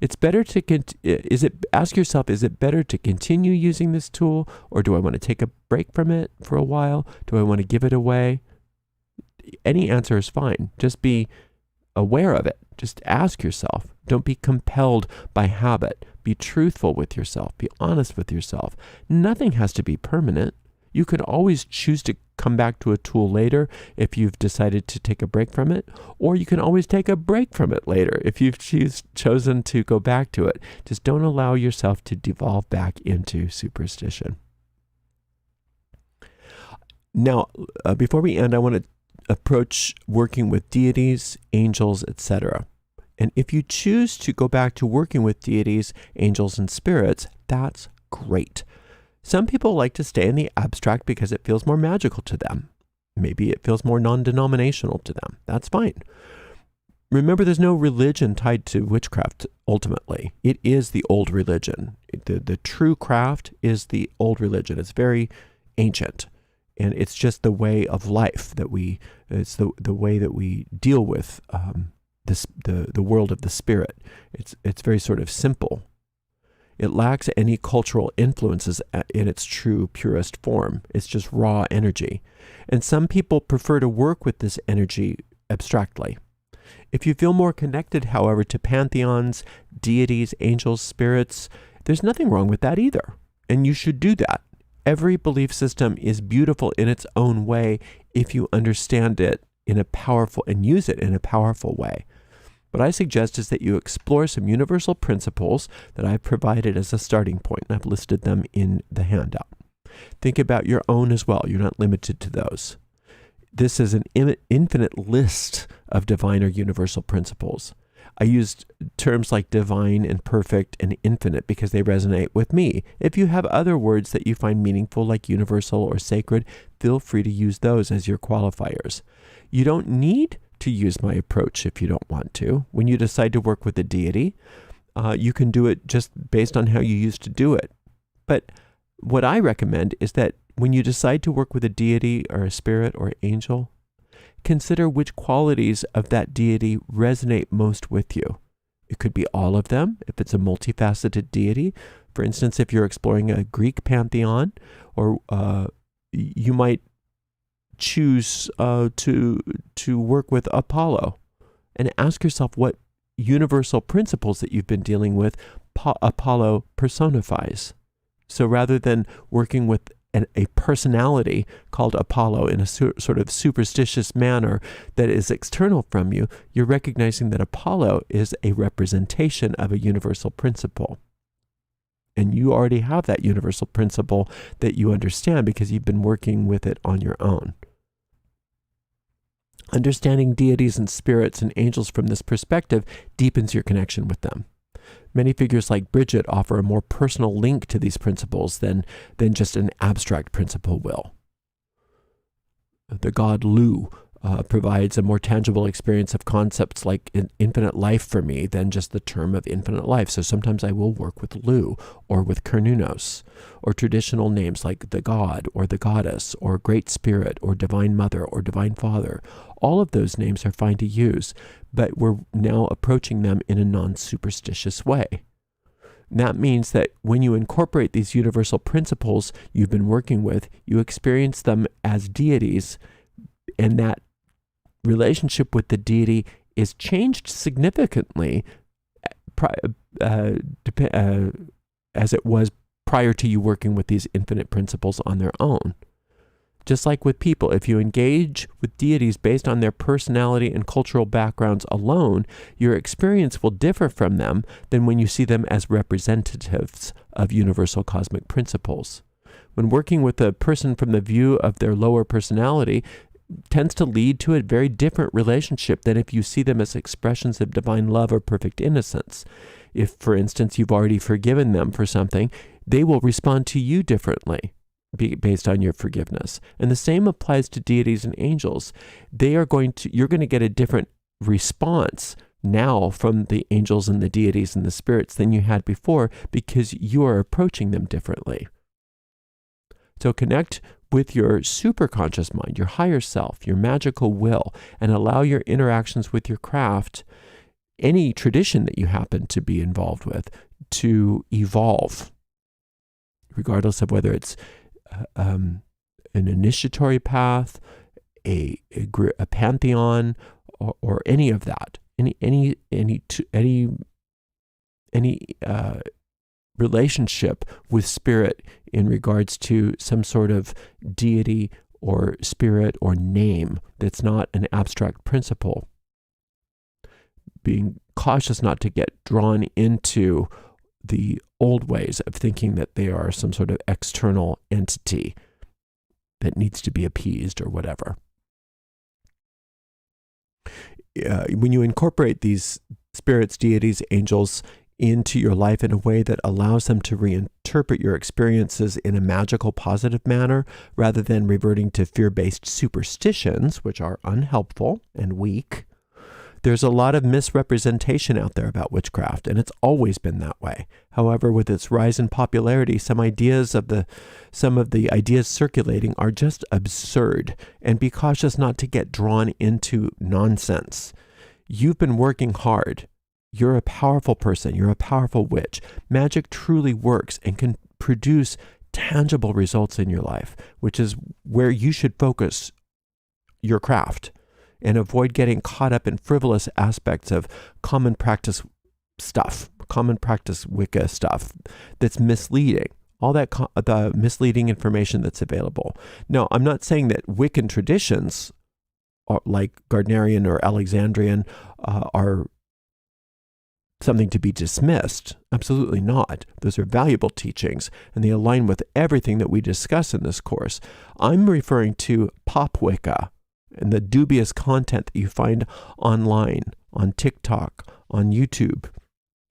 It's better to, ask yourself, is it better to continue using this tool, or do I want to take a break from it for a while? Do I want to give it away? Any answer is fine. Just be aware of it. Just ask yourself. Don't be compelled by habit. Be truthful with yourself. Be honest with yourself. Nothing has to be permanent. You can always choose to come back to a tool later if you've decided to take a break from it, or you can always take a break from it later if you've chosen to go back to it. Just don't allow yourself to devolve back into superstition. Now, before we end, I want to approach working with deities, angels, etc. And if you choose to go back to working with deities, angels, and spirits, that's great. Some people like to stay in the abstract because it feels more magical to them. Maybe it feels more non-denominational to them. That's fine. Remember, there's no religion tied to witchcraft, ultimately. It is the old religion. The true craft is the old religion. It's very ancient. And it's just the way of life it's the way that we deal with the world of the spirit. It's very sort of simple. It lacks any cultural influences in its true, purest form. It's just raw energy. And some people prefer to work with this energy abstractly. If you feel more connected, however, to pantheons, deities, angels, spirits, there's nothing wrong with that either. And you should do that. Every belief system is beautiful in its own way if you understand it in a powerful and use it in a powerful way. What I suggest is that you explore some universal principles that I've provided as a starting point, and I've listed them in the handout. Think about your own as well. You're not limited to those. This is an infinite list of divine or universal principles. I used terms like divine and perfect and infinite because they resonate with me. If you have other words that you find meaningful, like universal or sacred, feel free to use those as your qualifiers. You don't need to use my approach if you don't want to. When you decide to work with a deity, you can do it just based on how you used to do it. But what I recommend is that when you decide to work with a deity or a spirit or angel, consider which qualities of that deity resonate most with you. It could be all of them if it's a multifaceted deity. For instance, if you're exploring a Greek pantheon, or you might choose to work with Apollo, and ask yourself what universal principles that you've been dealing with Apollo personifies. So rather than working with a personality called Apollo in a sort of superstitious manner that is external from you, you're recognizing that Apollo is a representation of a universal principle. And you already have that universal principle that you understand because you've been working with it on your own. Understanding deities and spirits and angels from this perspective deepens your connection with them. Many figures like Bridget offer a more personal link to these principles than just an abstract principle will. The god Lu provides a more tangible experience of concepts like infinite life for me than just the term of infinite life. So sometimes I will work with Lu or with Kernunos, or traditional names like the god or the goddess or great spirit or divine mother or divine father. All of those names are fine to use, but we're now approaching them in a non-superstitious way. That means that when you incorporate these universal principles you've been working with, you experience them as deities, and that relationship with the deity is changed significantly as it was prior to you working with these infinite principles on their own. Just like with people, if you engage with deities based on their personality and cultural backgrounds alone, your experience will differ from them than when you see them as representatives of universal cosmic principles. When working with a person from the view of their lower personality, tends to lead to a very different relationship than if you see them as expressions of divine love or perfect innocence. If, for instance, you've already forgiven them for something, they will respond to you differently based on your forgiveness. And the same applies to deities and angels. You're going to get a different response now from the angels and the deities and the spirits than you had before, because you are approaching them differently. So connect with your superconscious mind, your higher self, your magical will, and allow your interactions with your craft, any tradition that you happen to be involved with, to evolve, regardless of whether it's an initiatory path, a pantheon, or any of that, any relationship with spirit in regards to some sort of deity or spirit or name that's not an abstract principle. Being cautious not to get drawn into the old ways of thinking that they are some sort of external entity that needs to be appeased or whatever. When you incorporate these spirits, deities, angels into your life in a way that allows them to reinterpret your experiences in a magical, positive manner, rather than reverting to fear-based superstitions, which are unhelpful and weak, there's a lot of misrepresentation out there about witchcraft, and it's always been that way. However, with its rise in popularity, some of the ideas circulating are just absurd, and be cautious not to get drawn into nonsense. You've been working hard. You're a powerful person. You're a powerful witch. Magic truly works and can produce tangible results in your life, which is where you should focus your craft, and avoid getting caught up in frivolous aspects of common practice stuff, common practice Wicca stuff that's misleading, all that the misleading information that's available. Now, I'm not saying that Wiccan traditions, like Gardnerian or Alexandrian, are something to be dismissed. Absolutely not. Those are valuable teachings, and they align with everything that we discuss in this course. I'm referring to pop Wicca and the dubious content that you find online, on TikTok, on YouTube,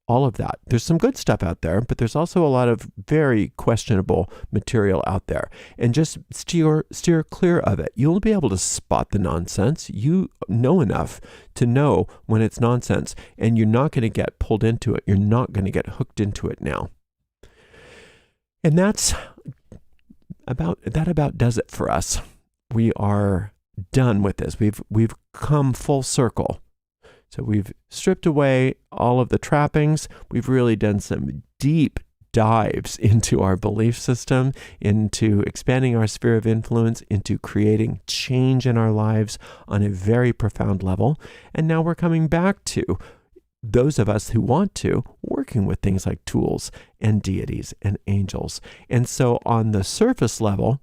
all of that. There's some good stuff out there, but there's also a lot of very questionable material out there. And just steer clear of it. You'll be able to spot the nonsense. You know enough to know when it's nonsense, and you're not going to get pulled into it. You're not going to get hooked into it now. And that about does it for us. We are done with this. We've come full circle. So we've stripped away all of the trappings. We've really done some deep dives into our belief system, into expanding our sphere of influence, into creating change in our lives on a very profound level. And now we're coming back to those of us who want to, working with things like tools and deities and angels. And so on the surface level,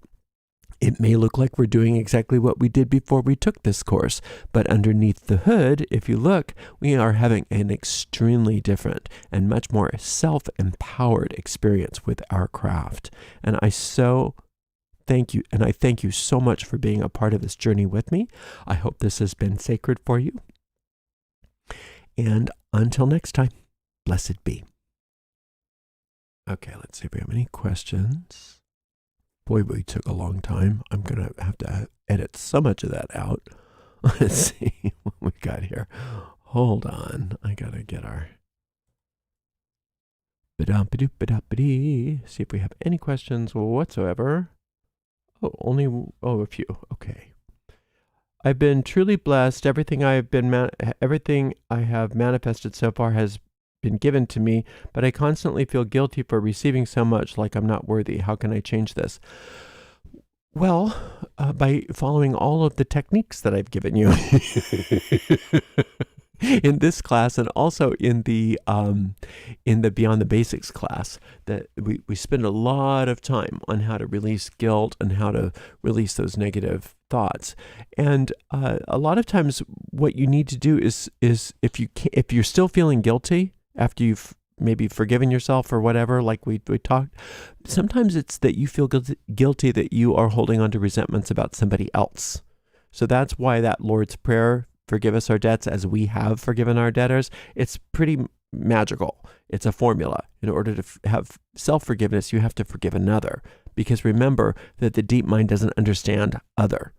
it may look like we're doing exactly what we did before we took this course, but underneath the hood, if you look, we are having an extremely different and much more self-empowered experience with our craft. And I so thank you, and I thank you so much for being a part of this journey with me. I hope this has been sacred for you. And until next time, blessed be. Okay, let's see if we have any questions. Boy, we took a long time. I'm going to have to edit so much of that out. Let's see what we got here. Hold on. I got to get our... See if we have any questions whatsoever. Oh, a few. Okay. I've been truly blessed. Everything I have manifested so far has been given to me, but I constantly feel guilty for receiving so much, like I'm not worthy. How can I change this? Well, by following all of the techniques that I've given you in this class, and also in the Beyond the Basics class, that we spend a lot of time on how to release guilt and how to release those negative thoughts. And a lot of times, what you need to do is if you're still feeling guilty after you've maybe forgiven yourself or whatever, like we talked, sometimes it's that you feel guilty that you are holding on to resentments about somebody else. So that's why that Lord's Prayer, forgive us our debts as we have forgiven our debtors, it's pretty magical. It's a formula. In order to have self-forgiveness, you have to forgive another. Because remember that the deep mind doesn't understand other.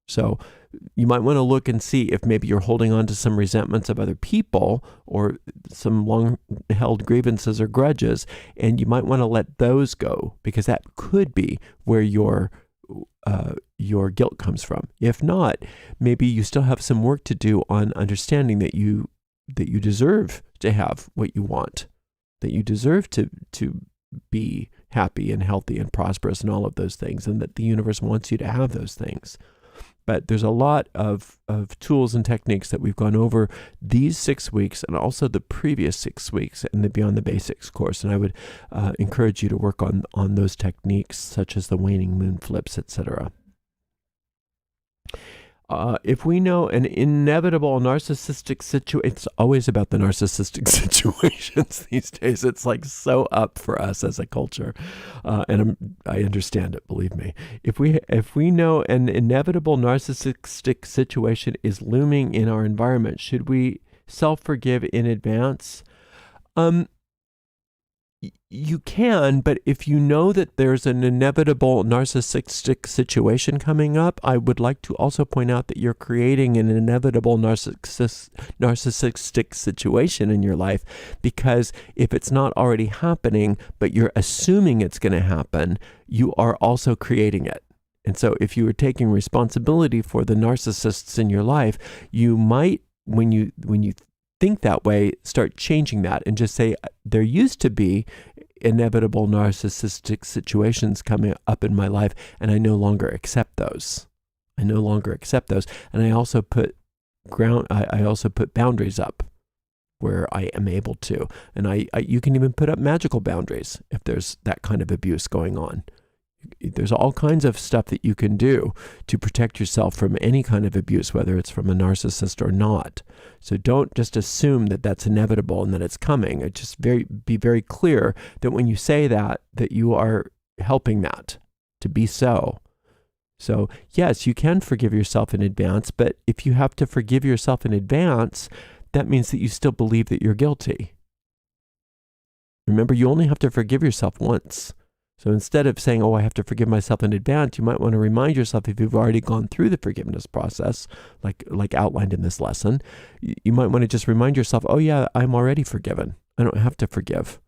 So you might want to look and see if maybe you're holding on to some resentments of other people or some long-held grievances or grudges, and you might want to let those go, because that could be where your guilt comes from. If not, maybe you still have some work to do on understanding that you deserve to have what you want, that you deserve to be happy and healthy and prosperous and all of those things, and that the universe wants you to have those things. But there's a lot of tools and techniques that we've gone over these 6 weeks and also the previous 6 weeks in the Beyond the Basics course. And I would encourage you to work on those techniques, such as the waning moon flips, etc. If we know an inevitable narcissistic situation, it's always about the narcissistic situations these days. It's like so up for us as a culture, and I understand it. Believe me. If we know an inevitable narcissistic situation is looming in our environment, should we self-forgive in advance? You can, but if you know that there's an inevitable narcissistic situation coming up, I would like to also point out that you're creating an inevitable narcissistic situation in your life, because if it's not already happening, but you're assuming it's going to happen, you are also creating it. And so if you are taking responsibility for the narcissists in your life, you might, when you think that way, start changing that and just say, there used to be inevitable narcissistic situations coming up in my life, and I no longer accept those. And I also put boundaries up where I am able to. And you can even put up magical boundaries if there's that kind of abuse going on. There's all kinds of stuff that you can do to protect yourself from any kind of abuse, whether it's from a narcissist or not. So don't just assume that that's inevitable and that it's coming. Just be very clear that when you say that you are helping that to be so. So yes, you can forgive yourself in advance, but if you have to forgive yourself in advance, that means that you still believe that you're guilty. Remember, you only have to forgive yourself once. So instead of saying, oh, I have to forgive myself in advance, you might want to remind yourself, if you've already gone through the forgiveness process, like outlined in this lesson, you might want to just remind yourself, oh yeah, I'm already forgiven. I don't have to forgive.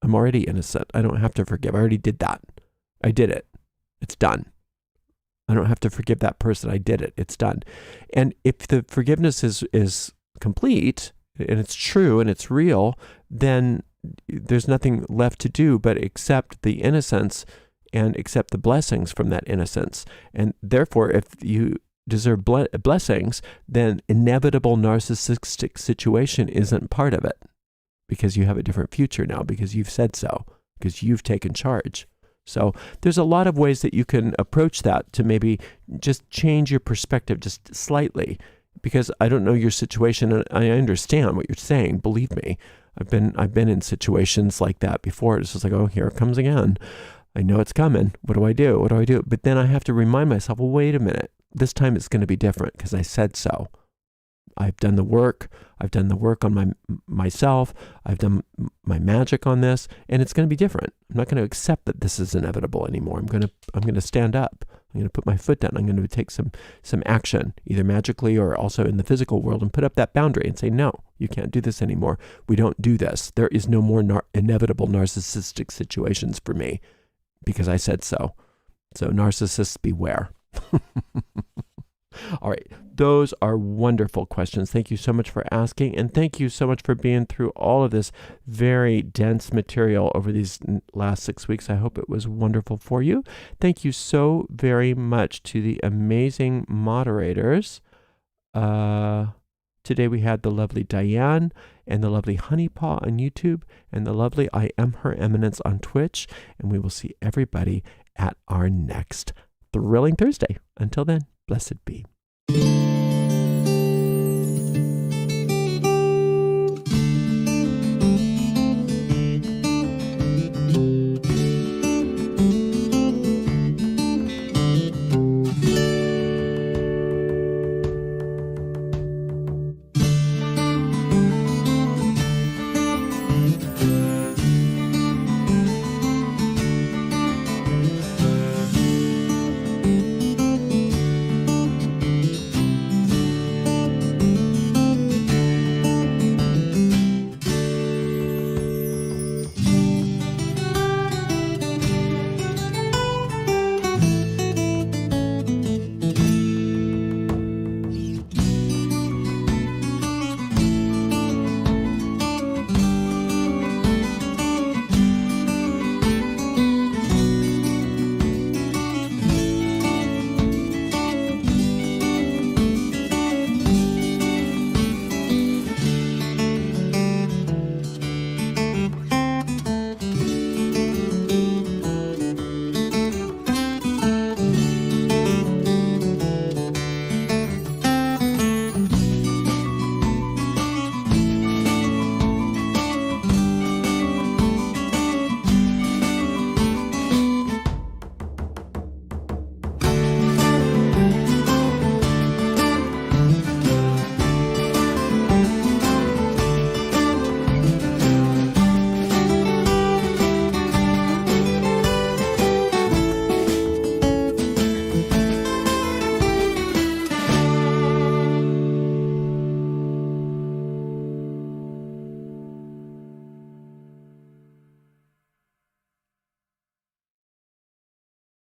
I'm already innocent. I don't have to forgive. I already did that. I did it. It's done. I don't have to forgive that person. I did it. It's done. And if the forgiveness is complete, and it's true and it's real, then there's nothing left to do but accept the innocence and accept the blessings from that innocence. And therefore, if you deserve blessings, then inevitable narcissistic situation isn't part of it, because you have a different future now, because you've said so, because you've taken charge. So there's a lot of ways that you can approach that to maybe just change your perspective just slightly, because I don't know your situation, and I understand what you're saying. Believe me, I've been in situations like that before. It's just like, oh, here it comes again. I know it's coming. What do I do? What do I do? But then I have to remind myself, well, wait a minute. This time it's going to be different because I said so. I've done the work. I've done the work on myself. I've done my magic on this, and it's going to be different. I'm not going to accept that this is inevitable anymore. I'm going to stand up. I'm going to put my foot down. I'm going to take some action, either magically or also in the physical world, and put up that boundary and say, no, you can't do this anymore. We don't do this. There is no more inevitable narcissistic situations for me because I said so. So narcissists beware. All right. Those are wonderful questions. Thank you so much for asking. And thank you so much for being through all of this very dense material over these last 6 weeks. I hope it was wonderful for you. Thank you so very much to the amazing moderators. Today we had the lovely Diane and the lovely Honeypaw on YouTube and the lovely I Am Her Eminence on Twitch. And we will see everybody at our next Thrilling Thursday. Until then, blessed be.